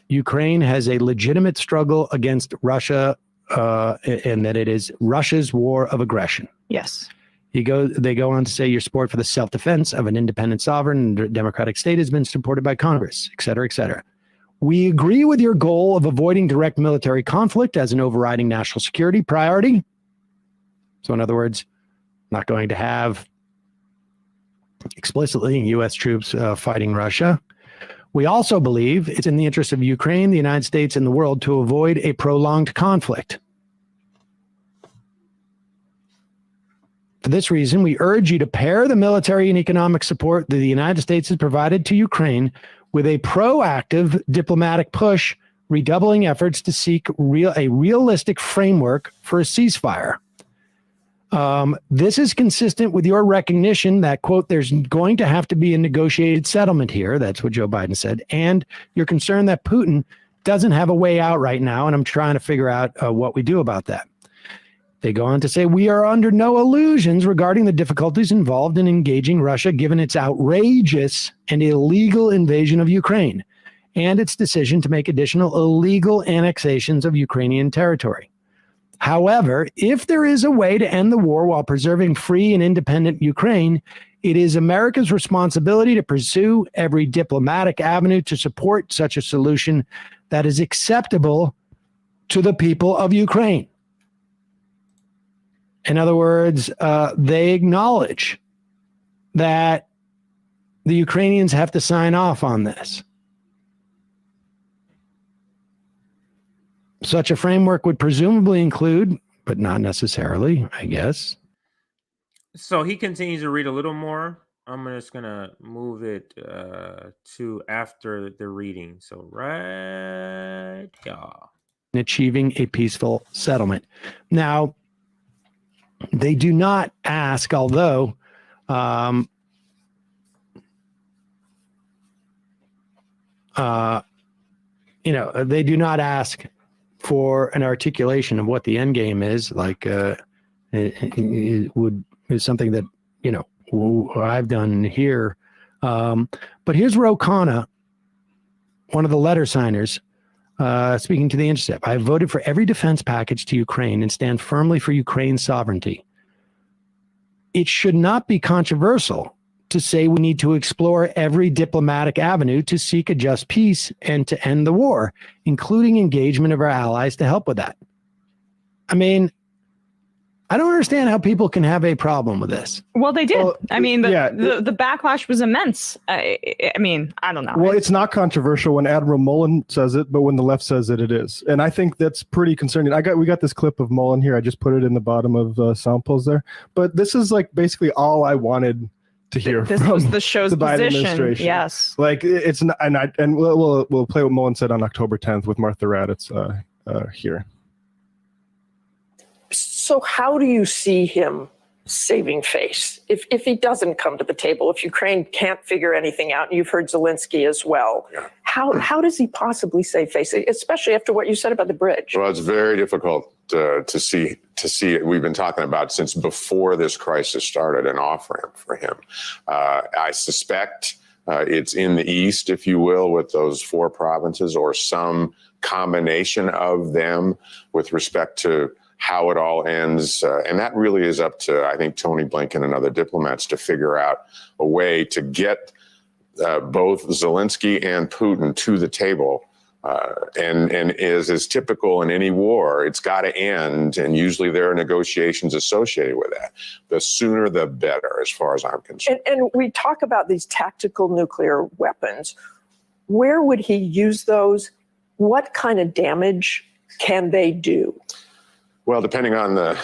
S8: Ukraine has a legitimate struggle against Russia and that it is Russia's war of aggression.
S9: Yes.
S8: They go on to say your support for the self-defense of an independent, sovereign, and democratic state has been supported by Congress, et cetera, et cetera. We agree with your goal of avoiding direct military conflict as an overriding national security priority. So in other words, not going to have explicitly U.S. troops fighting Russia. We also believe it's in the interest of Ukraine, the United States, and the world to avoid a prolonged conflict. For this reason, we urge you to pair the military and economic support that the United States has provided to Ukraine with a proactive diplomatic push, redoubling efforts to seek a realistic framework for a ceasefire. This is consistent with your recognition that, quote, there's going to have to be a negotiated settlement here. That's what Joe Biden said. And you're concerned that Putin doesn't have a way out right now. And I'm trying to figure out what we do about that. They go on to say, we are under no illusions regarding the difficulties involved in engaging Russia, given its outrageous and illegal invasion of Ukraine and its decision to make additional illegal annexations of Ukrainian territory. However, if there is a way to end the war while preserving free and independent Ukraine, it is America's responsibility to pursue every diplomatic avenue to support such a solution that is acceptable to the people of Ukraine. In other words, they acknowledge that the Ukrainians have to sign off on this. Such a framework would presumably include, but not necessarily, I guess.
S6: So he continues to read a little more. I'm just gonna move it to after the reading. So right here.
S8: Achieving a peaceful settlement. Now, they do not ask, although they do not ask for an articulation of what the end game is. Like it is something that I've done here. But here's Ro Khanna, one of the letter signers, speaking to The Intercept. I voted for every defense package to Ukraine and stand firmly for Ukraine's sovereignty. It should not be controversial to say we need to explore every diplomatic avenue to seek a just peace and to end the war, including engagement of our allies to help with that. I mean, I don't understand how people can have a problem with this.
S9: Well, they did.
S10: Well,
S9: I mean,
S10: yeah.
S9: the backlash was immense. I mean, I don't know.
S10: Well, it's not controversial when Admiral Mullen says it, but when the left says it, it is. And I think that's pretty concerning. We got this clip of Mullen here. I just put it in the bottom of samples there. But this is like basically all I wanted to hear
S9: This
S10: from
S9: was the show's
S10: the Biden
S9: position.
S10: administration.
S9: Yes.
S10: Like it's not, and we'll play what Mullen said on October 10th with Martha Raddatz here.
S11: So how do you see him saving face if he doesn't come to the table, if Ukraine can't figure anything out, and you've heard Zelensky as well?
S12: Yeah.
S11: How does he possibly save face, especially after what you said about the bridge?
S12: Well, it's very difficult to see it. We've been talking about since before this crisis started an off-ramp for him. I suspect it's in the east, if you will, with those 4 provinces or some combination of them with respect to how it all ends. And that really is up to, I think, Tony Blinken and other diplomats to figure out a way to get both Zelensky and Putin to the table. And is typical in any war, it's got to end. And usually there are negotiations associated with that. The sooner, the better, as far as I'm concerned.
S11: And we talk about these tactical nuclear weapons. Where would he use those? What kind of damage can they do?
S12: Well, depending on the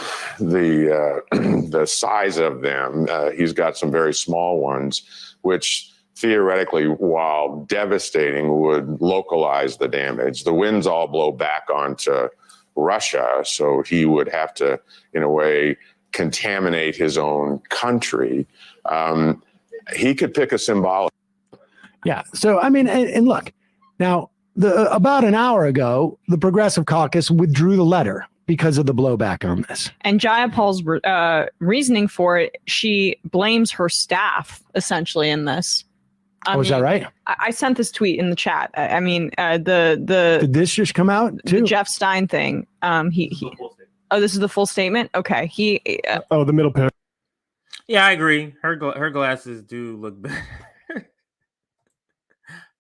S12: size of them, he's got some very small ones, which theoretically, while devastating, would localize the damage. The winds all blow back onto Russia, so he would have to, in a way, contaminate his own country. He could pick a symbolic.
S8: Yeah. So, I mean, and look, now, about an hour ago, the Progressive Caucus withdrew the letter because of the blowback on this.
S9: And Jayapal's reasoning for it, she blames her staff essentially in this.
S8: Is that right?
S9: I sent this tweet in the chat. I mean, did
S8: this just come out too?
S9: The Jeff Stein thing. This is the full statement. Okay.
S10: The middle pair.
S6: Yeah, I agree. Her glasses do look better.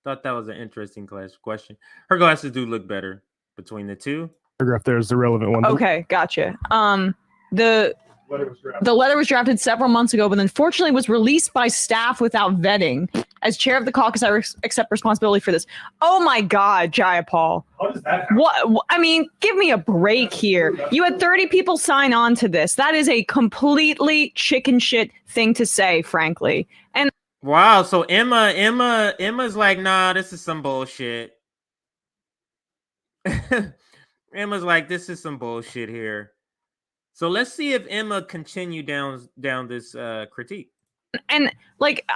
S6: Thought that was an interesting question. Her glasses do look better between the two.
S10: Paragraph there is the relevant one.
S9: Okay, gotcha. The letter was drafted several months ago, but unfortunately was released by staff without vetting. As chair of the caucus, I accept responsibility for this. Oh my God, Jayapal.
S10: How does that happen?
S9: What? I mean, give me a break here. You had 30 people sign on to this. That is a completely chicken shit thing to say, frankly. And
S6: wow, so Emma's like, nah, this is some bullshit. Emma's like, this is some bullshit here. So let's see if Emma continue down this critique.
S9: And like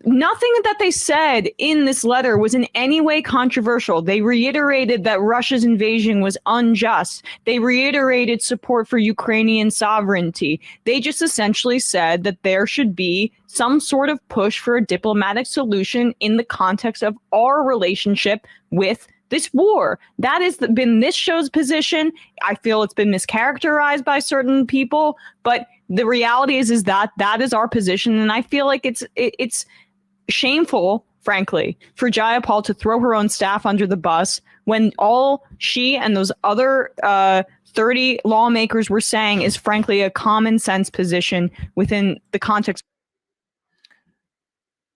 S9: nothing that they said in this letter was in any way controversial. They reiterated that Russia's invasion was unjust. They reiterated support for Ukrainian sovereignty. They just essentially said that there should be some sort of push for a diplomatic solution in the context of our relationship with this war. That has been this show's position. I feel it's been mischaracterized by certain people, but the reality is that is our position. And I feel like it's shameful, frankly, for Jayapal to throw her own staff under the bus when all she and those other 30 lawmakers were saying is frankly a common sense position within the context.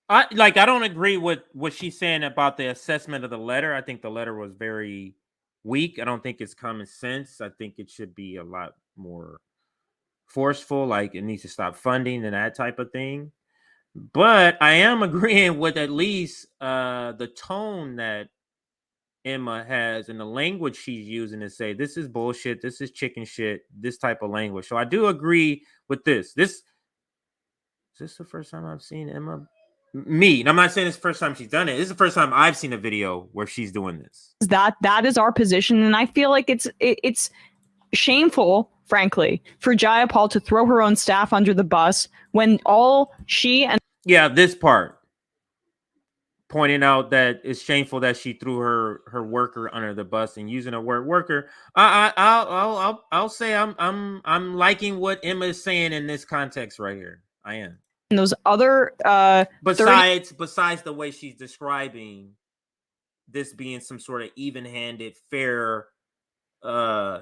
S6: I don't agree with what she's saying about the assessment of the letter. I think the letter was very weak. I don't think it's common sense. I think it should be a lot more forceful, like it needs to stop funding and that type of thing. But I am agreeing with at least the tone that Emma has and the language she's using to say this is bullshit, this is chicken shit, this type of language. So I do agree with this. Is this the first time I've seen Emma? And I'm not saying it's the first time she's done it. This is the first time I've seen a video where she's doing this.
S9: That is our position, and I feel like it's shameful, frankly, for Jayapal to throw her own staff under the bus when all she and
S6: this part pointing out that it's shameful that she threw her worker under the bus and using a word worker. I'll say I'm liking what Emma is saying in this context right here. I am.
S9: Those other
S6: besides the way she's describing this being some sort of even-handed, fair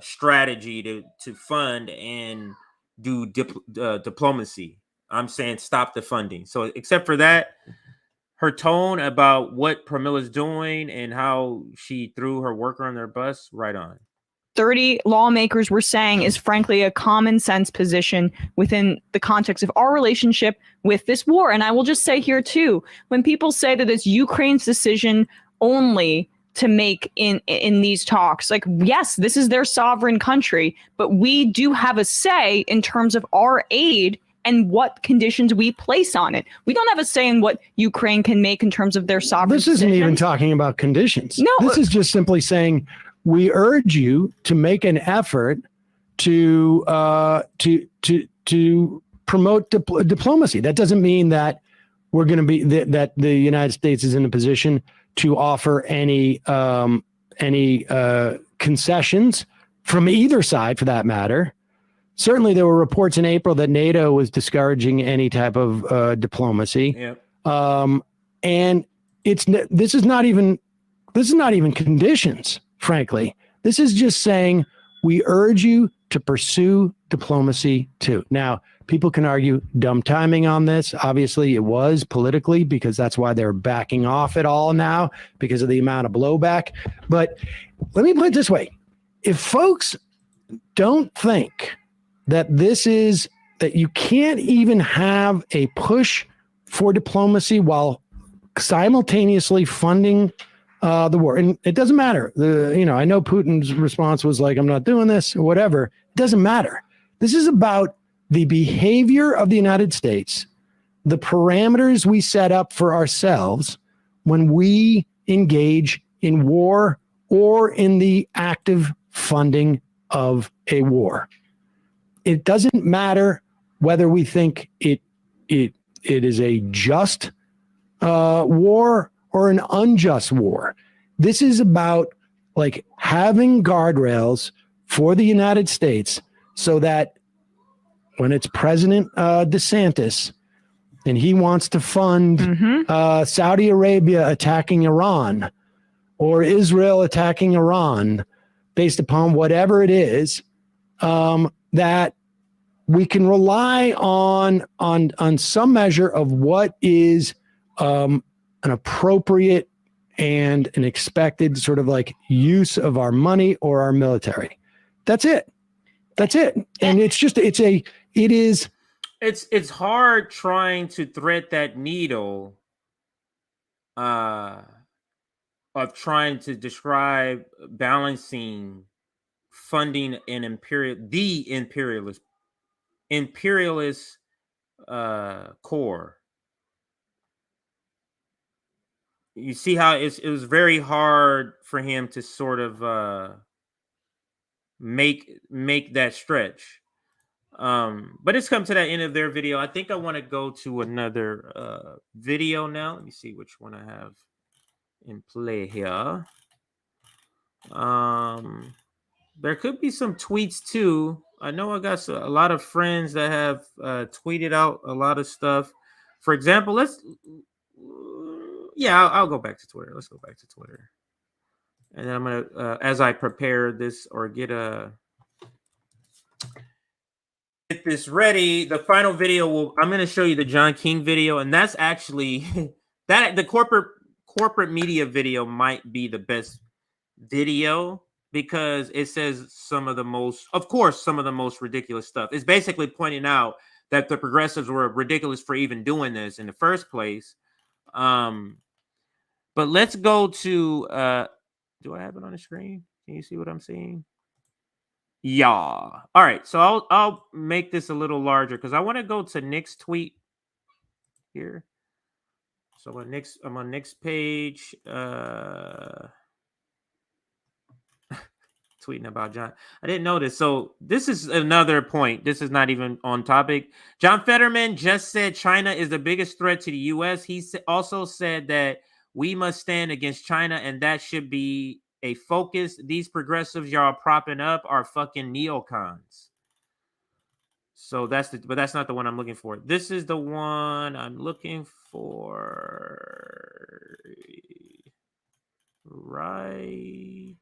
S6: strategy to fund and do diplomacy. I'm saying stop the funding. So except for that, her tone about what Pramila's doing and how she threw her worker on their bus, right on.
S9: 30 lawmakers were saying is frankly a common sense position within the context of our relationship with this war. And I will just say here too, when people say that it's Ukraine's decision only to make in these talks, like, yes, this is their sovereign country, but we do have a say in terms of our aid and what conditions we place on it. We don't have a say in what Ukraine can make in terms of their sovereign
S8: This isn't even talking about conditions.
S9: No,
S8: this is just simply saying, we urge you to make an effort to promote diplomacy. That doesn't mean that we're going to be that the United States is in a position to offer any concessions from either side, for that matter. Certainly, there were reports in April that NATO was discouraging any type of diplomacy.
S6: Yep.
S8: And this is not even conditions. Frankly, this is just saying we urge you to pursue diplomacy too. Now, people can argue dumb timing on this. Obviously, it was politically because that's why they're backing off it all now because of the amount of blowback. But let me put it this way. If folks don't think that that you can't even have a push for diplomacy while simultaneously funding the war. And it doesn't matter. I know Putin's response was like, I'm not doing this or whatever. It doesn't matter. This is about the behavior of the United States, the parameters we set up for ourselves when we engage in war or in the active funding of a war. It doesn't matter whether we think it is a just war or an unjust war. This is about like having guardrails for the United States so that when it's President DeSantis and he wants to fund Saudi Arabia attacking Iran or Israel attacking Iran based upon whatever it is, that we can rely on some measure of what is an appropriate and an expected sort of like use of our money or our military. That's it. And
S6: it's hard trying to thread that needle of trying to describe balancing funding an imperialist core. You see how it was very hard for him to sort of make that stretch. But it's come to that end of their video. I think I want to go to another video now. Let me see which one I have in play here. There could be some tweets too. I know I got a lot of friends that have tweeted out a lot of stuff. For example, I'll go back to Twitter. Let's go back to Twitter. And then I'm going to, as I prepare this or get get this ready. The final video I'm going to show you the John King video, and that's actually that the corporate media video might be the best video because it says some of the most ridiculous stuff. It's basically pointing out that the progressives were ridiculous for even doing this in the first place. But let's go to do I have it on the screen? Can you see what I'm seeing? Yeah. All right. So I'll make this a little larger because I want to go to Nick's tweet here. So I'm on Nick's page. Tweeting about John. I didn't notice. So this is another point. This is not even on topic. John Fetterman just said China is the biggest threat to the U.S. He also said that we must stand against China, and that should be a focus. These progressives y'all propping up are fucking neocons. So but that's not the one I'm looking for. This is the one I'm looking for. Right.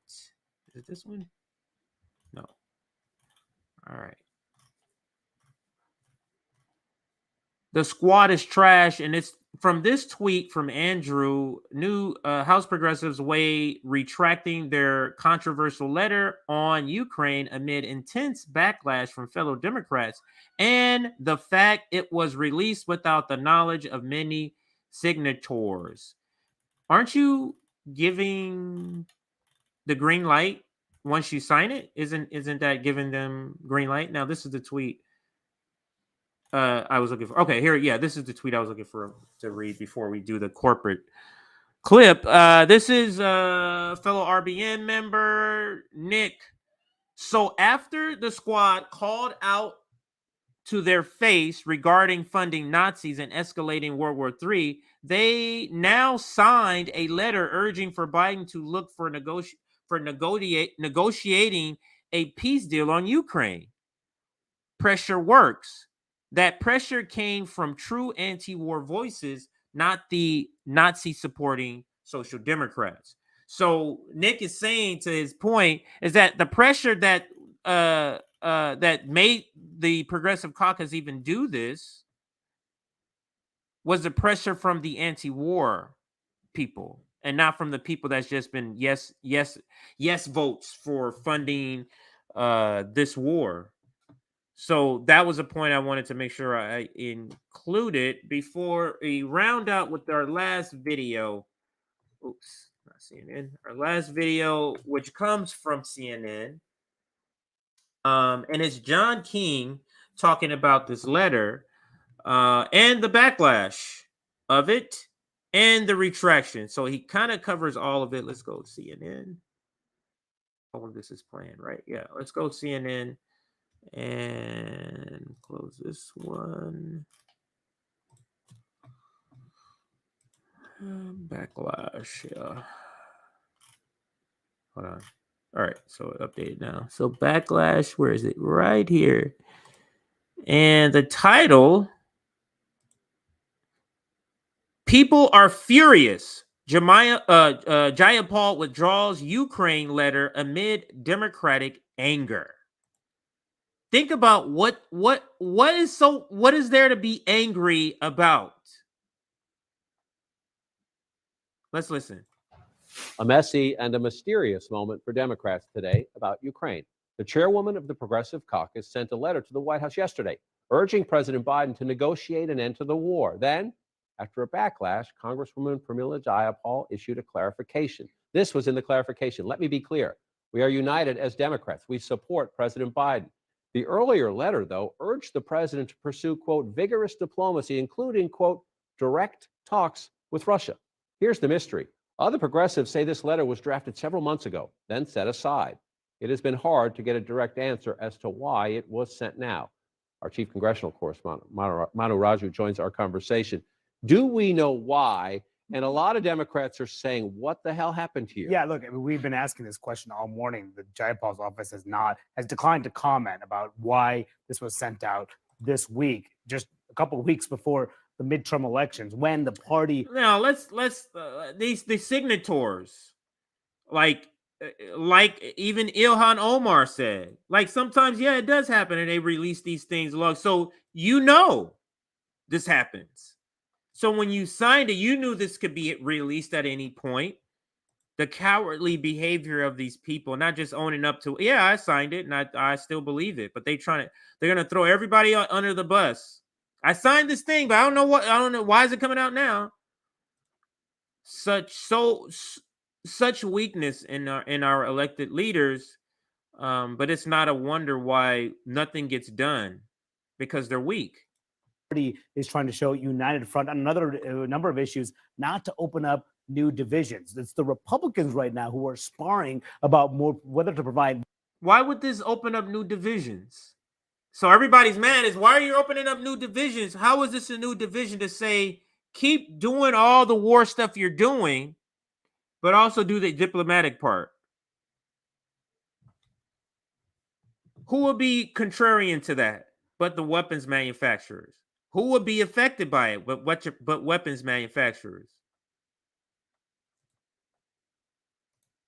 S6: Is it this one? No. All right. The squad is trash, and it's from this tweet from Andrew. New House progressives weigh retracting their controversial letter on Ukraine amid intense backlash from fellow Democrats, and the fact it was released without the knowledge of many signatories. Aren't you giving the green light once you sign it? Isn't that giving them green light? Now this is the tweet I was looking for. Okay, here, yeah, this is the tweet I was looking for to read before we do the corporate clip. This is fellow RBN member Nick. So after the squad called out to their face regarding funding Nazis and escalating World War III, they now signed a letter urging for Biden to look for negotiating a peace deal on Ukraine. Pressure works. That pressure came from true anti-war voices, not the Nazi-supporting Social Democrats. So Nick is saying, to his point, is that the pressure that that made the Progressive Caucus even do this was the pressure from the anti-war people, and not from the people that's just been yes votes for funding this war. So that was a point I wanted to make sure I included before we round out with our last video. Oops, not CNN. Our last video, which comes from CNN, and it's John King talking about this letter and the backlash of it and the retraction. So he kind of covers all of it. Let's go CNN. Oh, this is playing, right? Yeah, let's go CNN and close this one. Backlash. Yeah. Hold on. All right, so updated now. So Backlash, where is it? Right here. And the title, People Are Furious. Jayapal withdraws Ukraine letter amid Democratic anger. Think about what is there to be angry about? Let's listen.
S13: A messy and a mysterious moment for Democrats today about Ukraine. The chairwoman of the Progressive Caucus sent a letter to the White House yesterday urging President Biden to negotiate an end to the war. Then, after a backlash, Congresswoman Pramila Jayapal issued a clarification. This was in the clarification. Let me be clear. We are united as Democrats. We support President Biden. The earlier letter, though, urged the president to pursue, quote, vigorous diplomacy, including, quote, direct talks with Russia. Here's the mystery. Other progressives say this letter was drafted several months ago, then set aside. It has been hard to get a direct answer as to why it was sent now. Our chief congressional correspondent, Manu Raju, joins our conversation. Do we know why? And a lot of Democrats are saying, what the hell happened here?
S14: Yeah, look, I mean, we've been asking this question all morning. The Jayapal's office has declined to comment about why this was sent out this week, just a couple of weeks before the midterm elections, when the party.
S6: Now let's these signatories, like like even Ilhan Omar said, like sometimes, yeah, it does happen, and they release these things long. So you know this happens. So when you signed it, you knew this could be released at any point. The cowardly behavior of these people, not just owning up to, yeah, I signed it, and I still believe it, but they're gonna throw everybody under the bus. I signed this thing, but I don't know why is it coming out now. Such weakness in our elected leaders, but it's not a wonder why nothing gets done, because they're weak.
S14: Is trying to show united front on a number of issues, not to open up new divisions. It's the Republicans right now who are sparring about whether to provide.
S6: Why would this open up new divisions? So everybody's mad is, why are you opening up new divisions? How is this a new division to say, keep doing all the war stuff you're doing, but also do the diplomatic part? Who will be contrarian to that but the weapons manufacturers? Who would be affected by it but weapons manufacturers?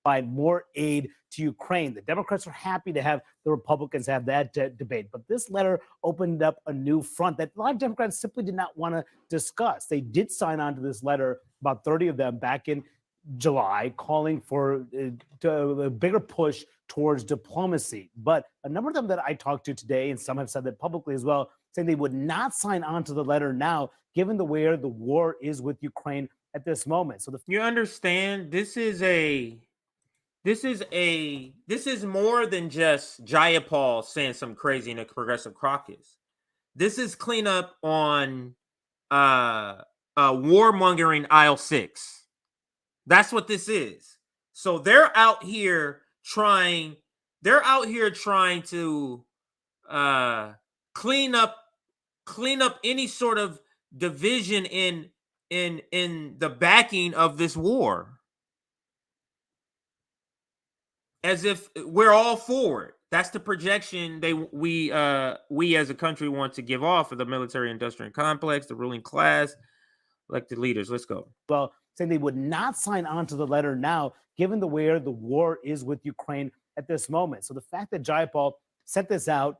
S14: Provide more aid to Ukraine. The Democrats are happy to have the Republicans have that debate, but this letter opened up a new front that a lot of Democrats simply did not want to discuss. They did sign on to this letter, about 30 of them, back in July, calling for a bigger push towards diplomacy. But a number of them that I talked to today, and some have said that publicly as well, saying they would not sign on to the letter now, given where the war is with Ukraine at this moment. So
S6: you understand, this is more than just Jayapal saying some crazy in a progressive caucus. This is cleanup on warmongering aisle 6. That's what this is. So they're out here trying to clean up any sort of division in the backing of this war, as if we're all for it. That's the projection we as a country want to give off of the military industrial complex, the ruling class, elected leaders. Let's go.
S14: Well, saying they would not sign on to the letter now, given where the war is with Ukraine at this moment. So the fact that Jayapal sent this out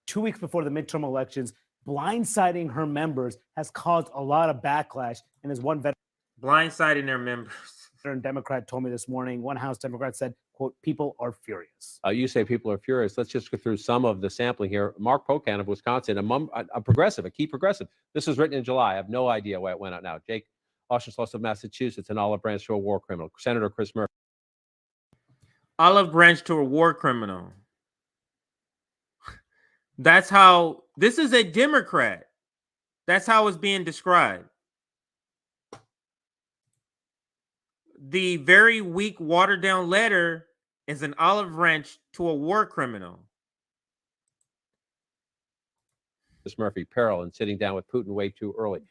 S14: 2 weeks before the midterm elections, blindsiding her members, has caused a lot of backlash. And as one veteran
S6: blindsiding their members,
S14: Democrat told me this morning, one House Democrat said, quote, people are furious.
S13: You say people are furious. Let's just go through some of the sampling here. Mark Pocan of Wisconsin, a progressive, a key progressive. This was written in July. I have no idea why it went out now. Jake Osherslaus of Massachusetts, an olive branch to a war criminal. Senator Chris Murphy.
S6: Olive branch to a war criminal. That's how, this is a Democrat. That's how it's being described. The very weak, watered down letter is an olive branch to a war criminal.
S13: Chris Murphy, peril in sitting down with Putin way too early.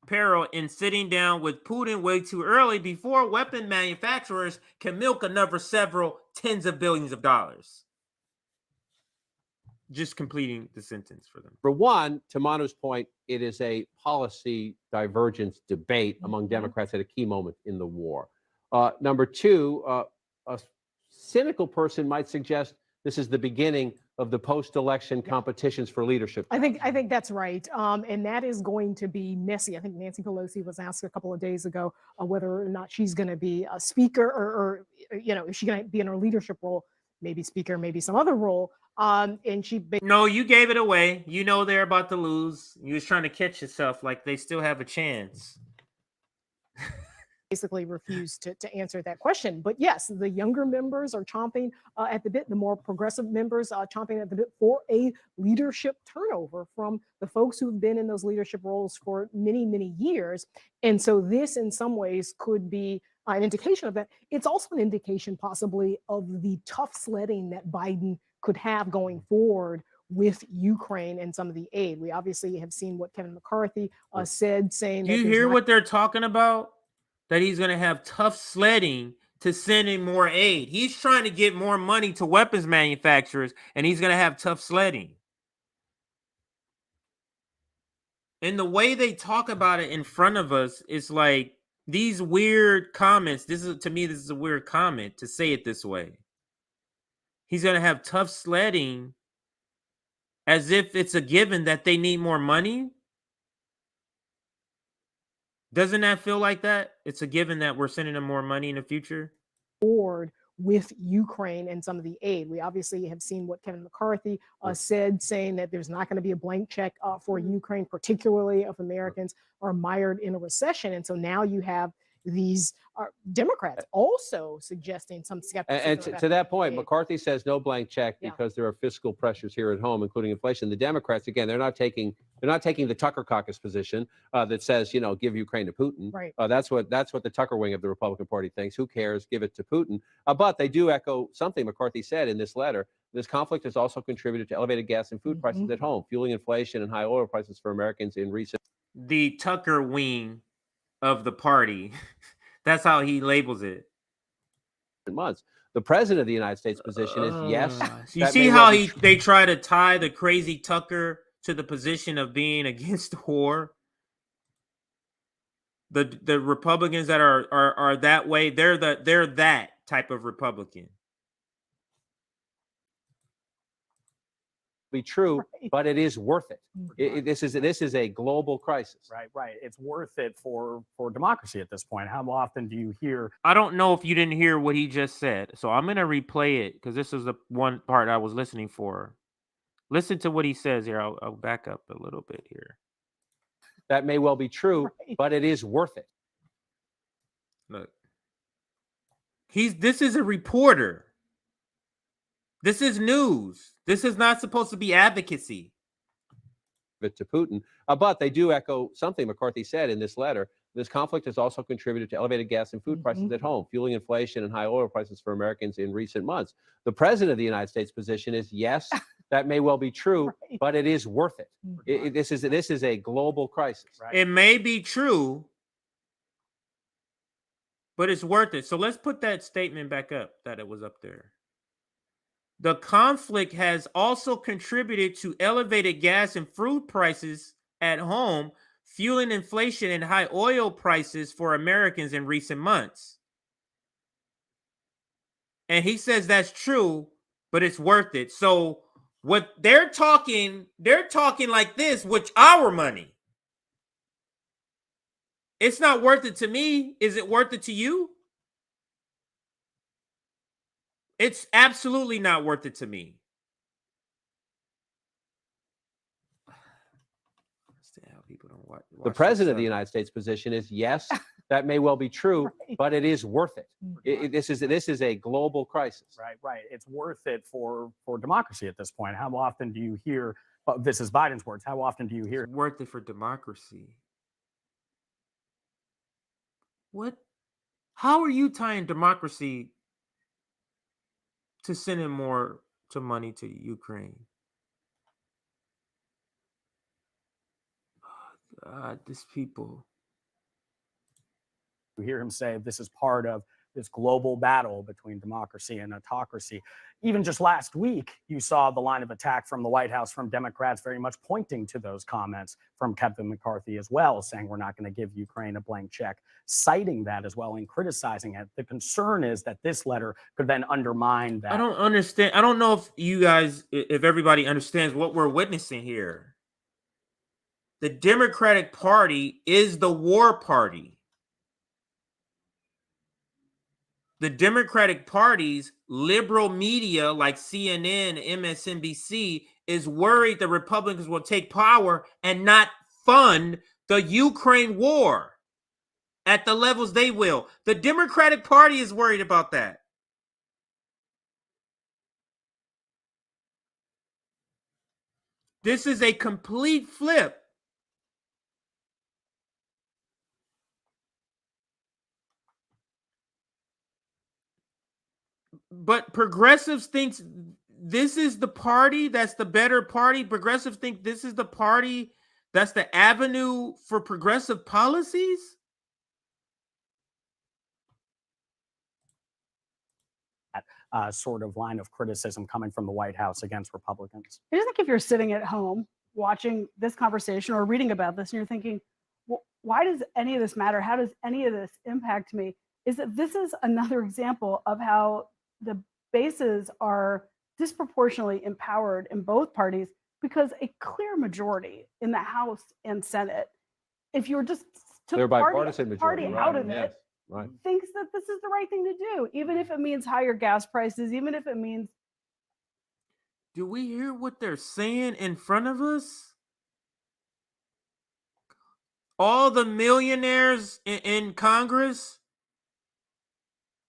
S6: Peril in sitting down with Putin way too early before weapon manufacturers can milk another several tens of billions of dollars. Just completing the sentence for them.
S13: For one, to Manu's point, it is a policy divergence debate among Democrats at a key moment in the war. Number two, a cynical person might suggest this is the beginning of the post-election competitions for leadership.
S15: I think that's right, and that is going to be messy. I think Nancy Pelosi was asked a couple of days ago whether or not she's going to be a speaker, or is she going to be in her leadership role, maybe speaker, maybe some other role. And she
S6: no, you gave it away. You know they're about to lose. You was trying to catch yourself, like they still have a chance.
S15: Basically refused to answer that question. But yes, the younger members are chomping at the bit. The more progressive members are chomping at the bit for a leadership turnover from the folks who've been in those leadership roles for many, many years. And so this, in some ways, could be an indication of that. It's also an indication possibly of the tough sledding that Biden could have going forward with Ukraine and some of the aid. We obviously have seen what Kevin McCarthy said, saying that
S6: you hear what they're talking about? That he's going to have tough sledding to send in more aid. He's trying to get more money to weapons manufacturers, and he's going to have tough sledding. And the way they talk about it in front of us is like These weird comments. This is a weird comment to say it this way. He's going to have tough sledding as if it's a given that they need more money. Doesn't that feel like that? It's a given that we're sending them more money in the future.
S15: Forward with Ukraine and some of the aid. We obviously have seen what Kevin McCarthy said, saying that there's not going to be a blank check for Ukraine, particularly if Americans are mired in a recession. And so now you have these Democrats also suggesting some skepticism.
S13: And to that point, McCarthy says no blank check because there are fiscal pressures here at home, including inflation. The Democrats, again, they're not taking the Tucker Caucus position that says, give Ukraine to Putin.
S15: Right.
S13: That's what the Tucker wing of the Republican Party thinks. Who cares? Give it to Putin. But they do echo something McCarthy said in this letter. This conflict has also contributed to elevated gas and food prices at home, fueling inflation and high oil prices for Americans in recent.
S6: The Tucker wing of the party. That's how he labels it.
S13: Months. The president of the United States position is yes.
S6: You see how they try to tie the crazy Tucker to the position of being against the war. The Republicans that are that way, they're that type of Republican.
S13: Be true, but it is worth it. This is a global crisis.
S16: Right. It's worth it for democracy at this point. How often do you hear?
S6: I don't know if you didn't hear what he just said, so I'm gonna replay it because this is the one part I was listening for. Listen to what he says here. I'll back up a little bit here.
S13: That may well be true, but it is worth it.
S6: Look, this is a reporter. This is news. This is not supposed to be advocacy.
S13: To Putin, but they do echo something McCarthy said in this letter. This conflict has also contributed to elevated gas and food prices at home, fueling inflation and high oil prices for Americans in recent months. The president of the United States position is yes, that may well be true, but it is worth it. This is a global crisis.
S6: It may be true, but it's worth it. So let's put that statement back up that it was up there. The conflict has also contributed to elevated gas and food prices at home, fueling inflation and high oil prices for Americans in recent months. And he says that's true, but it's worth it. So what they're talking like this, which our money. It's not worth it to me. Is it worth it to you? It's absolutely not worth it to me.
S13: The president of the United States position is yes, that may well be true, but it is worth it. This is a global crisis.
S16: Right. It's worth it for democracy at this point. How often do you hear? Well, this is Biden's words. How often do you hear?
S6: It's worth it for democracy. What? How are you tying democracy to sending more money to Ukraine? Oh, God, these people.
S16: You hear him say this is part of this global battle between democracy and autocracy. Even just last week, you saw the line of attack from the White House from Democrats very much pointing to those comments from Kevin McCarthy as well, saying we're not going to give Ukraine a blank check, citing that as well and criticizing it. The concern is that this letter could then undermine that.
S6: I don't understand. I don't know if you guys, if everybody understands what we're witnessing here. The Democratic Party is the war party. The Democratic Party's liberal media like CNN, MSNBC is worried the Republicans will take power and not fund the Ukraine war at the levels they will. The Democratic Party is worried about that. This is a complete flip. But progressives think this is the party that's the better party. Progressives think this is the party that's the avenue for progressive policies.
S16: Sort of line of criticism coming from the White House against Republicans.
S17: I just think if you're sitting at home watching this conversation or reading about this and you're thinking, well, why does any of this matter? How does any of this impact me? Is that this is another example of how the bases are disproportionately empowered in both parties because a clear majority in the House and Senate, if you're just took
S13: They're
S17: party
S13: bipartisan majority,
S17: out
S13: right?
S17: of
S13: Yes,
S17: it,
S13: right.
S17: thinks that this is the right thing to do, even if it means higher gas prices, even if it means.
S6: Do we hear what they're saying in front of us? All the millionaires in Congress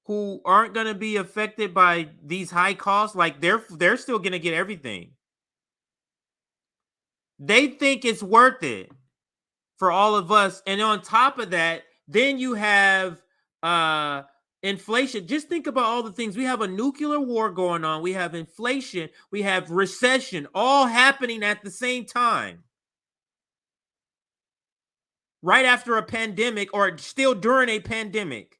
S6: who aren't going to be affected by these high costs, like they're still going to get everything. They think it's worth it for all of us. And on top of that, then you have inflation. Just think about all the things. We have a nuclear war going on. We have inflation. We have recession, all happening at the same time. Right after a pandemic or still during a pandemic.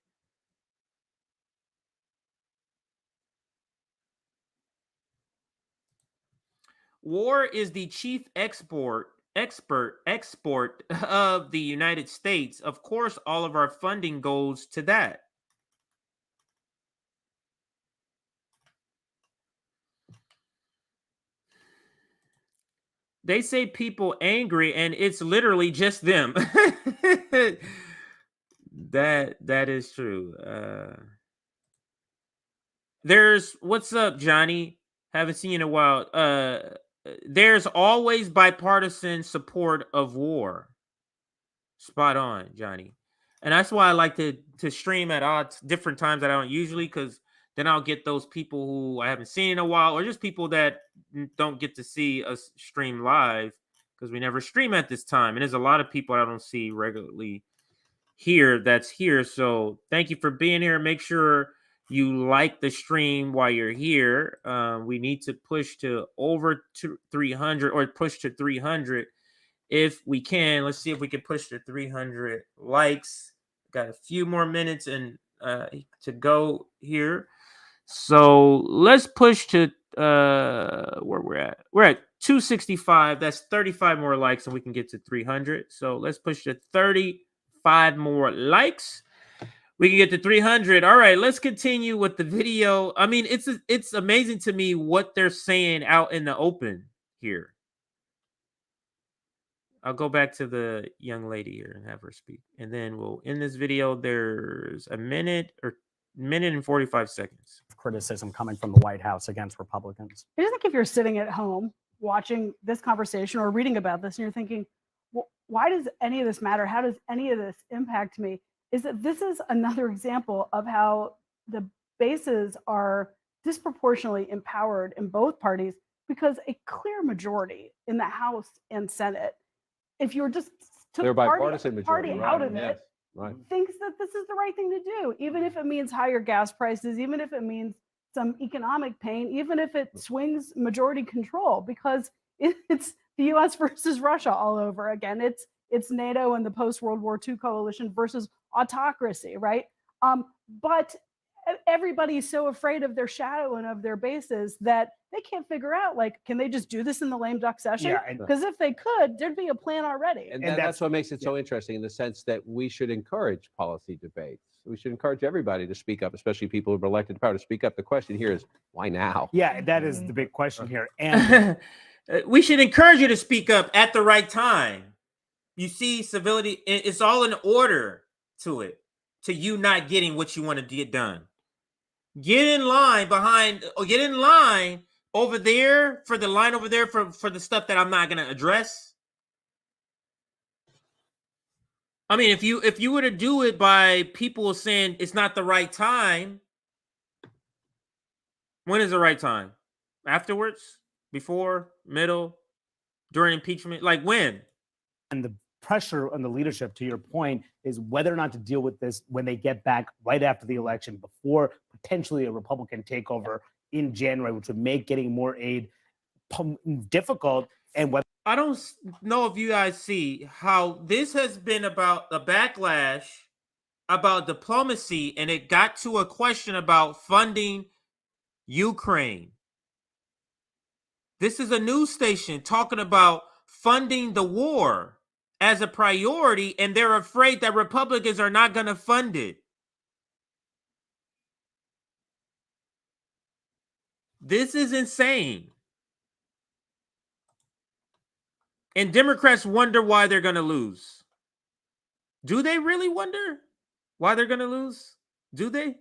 S6: War is the chief export of the United States. Of course, all of our funding goes to that. They say people angry, and it's literally just them. That is true. There's what's up, Johnny? Haven't seen you in a while. There's always bipartisan support of war. Spot on, Johnny. And that's why I like to stream at different times that I don't usually, because then I'll get those people who I haven't seen in a while, or just people that don't get to see us stream live because we never stream at this time. And there's a lot of people I don't see regularly here that's here. So thank you for being here. Make sure you like the stream while you're here. We need to push to over 300 or push to 300 if we can. Let's see if we can push to 300 likes. Got a few more minutes and to go here. So let's push to where we're at. We're at 265. That's 35 more likes and we can get to 300. So let's push to 35 more likes. We can get to 300. All right, let's continue with the video. I mean, it's amazing to me what they're saying out in the open here. I'll go back to the young lady here and have her speak. And then we'll end this video. There's a minute and 45 seconds.
S16: Criticism coming from the White House against Republicans.
S17: I just think if you're sitting at home watching this conversation or reading about this and you're thinking, well, why does any of this matter? How does any of this impact me? Is that this is another example of how the bases are disproportionately empowered in both parties because a clear majority in the House and Senate, if you're just took
S13: They're bipartisan
S17: party
S13: majority,
S17: out
S13: right?
S17: of
S13: Yes,
S17: it,
S13: right.
S17: thinks that this is the right thing to do, even if it means higher gas prices, even if it means some economic pain, even if it swings majority control, because it's the US versus Russia all over again. It's NATO and the post-World War II coalition versus autocracy, right? But everybody's so afraid of their shadow and of their bases that they can't figure out, like, can they just do this in the lame duck session?
S13: Yeah,
S17: Because if they could, there'd be a plan already.
S13: And that's what makes it so interesting in the sense that we should encourage policy debates. We should encourage everybody to speak up, especially people who are elected to power to speak up. The question here is, why now?
S14: Yeah, that is the big question here. And
S6: we should encourage you to speak up at the right time. You see, civility, it's all in order to it, to you not getting what you want to get done. Get in line get in line over there for the line over there for the stuff that I'm not going to address. I mean, if you were to do it by people saying it's not the right time, when is the right time? Afterwards? Before? Middle? During impeachment? Like when?
S14: And the pressure on the leadership, to your point, is whether or not to deal with this when they get back right after the election, before potentially a Republican takeover in January, which would make getting more aid difficult. And whether
S6: I don't know if you guys see how this has been about the backlash about diplomacy, and it got to a question about funding Ukraine. This is a news station talking about funding the war. as a priority, and they're afraid that Republicans are not going to fund it. This is insane. And Democrats wonder why they're going to lose. Do they really wonder why they're going to lose? Do they?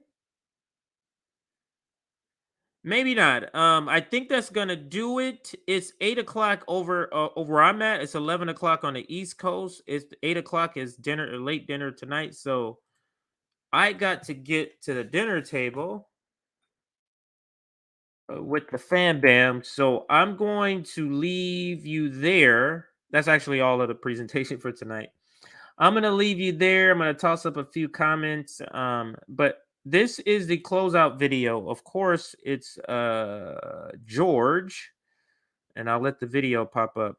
S6: Maybe not. I think that's gonna do it. It's 8 o'clock over where I'm at. It's 11 o'clock on the East Coast. It's 8 o'clock is dinner, late dinner tonight. So I got to get to the dinner table with the fam bam. So I'm going to leave you there. That's actually all of the presentation for tonight. I'm gonna leave you there. I'm gonna toss up a few comments. But this is the closeout video. Of course, it's George, and I'll let the video pop up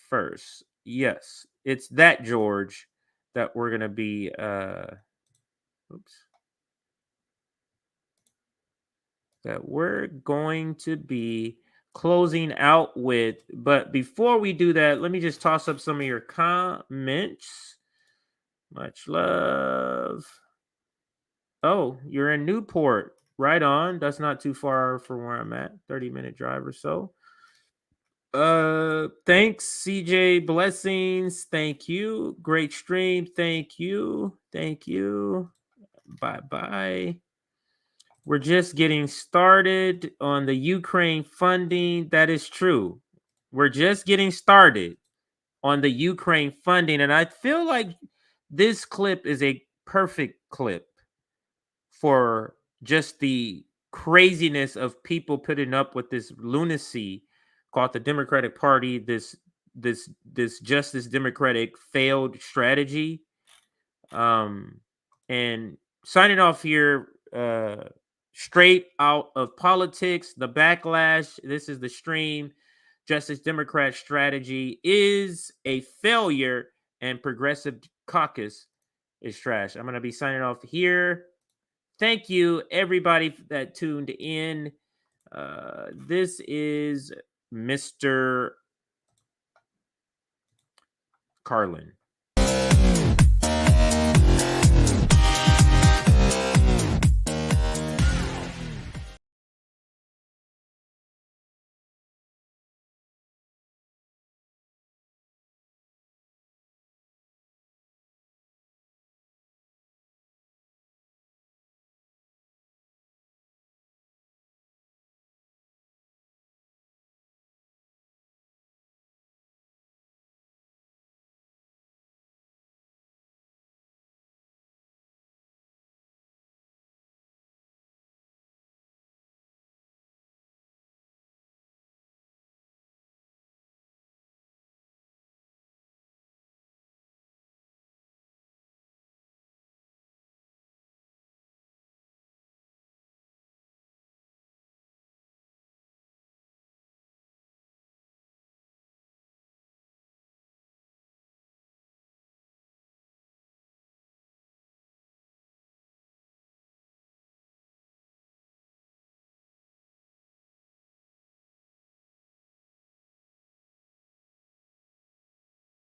S6: first. Yes, it's that George that we're gonna be closing out with. But before we do that, let me just toss up some of your comments. Much love. Oh, you're in Newport. Right on. That's not too far from where I'm at. 30-minute drive or so. Thanks, CJ. Blessings. Thank you. Great stream. Thank you. Thank you. Bye-bye. We're just getting started on the Ukraine funding. That is true. We're just getting started on the Ukraine funding. And I feel like this clip is a perfect clip for just the craziness of people putting up with this lunacy called the Democratic Party, this Justice Democratic failed strategy. And signing off here, straight out of politics, the backlash. This is the stream. Justice Democrat strategy is a failure, and progressive caucus is trash. I'm going to be signing off here. Thank you, everybody that tuned in. This is Mr. Carlin.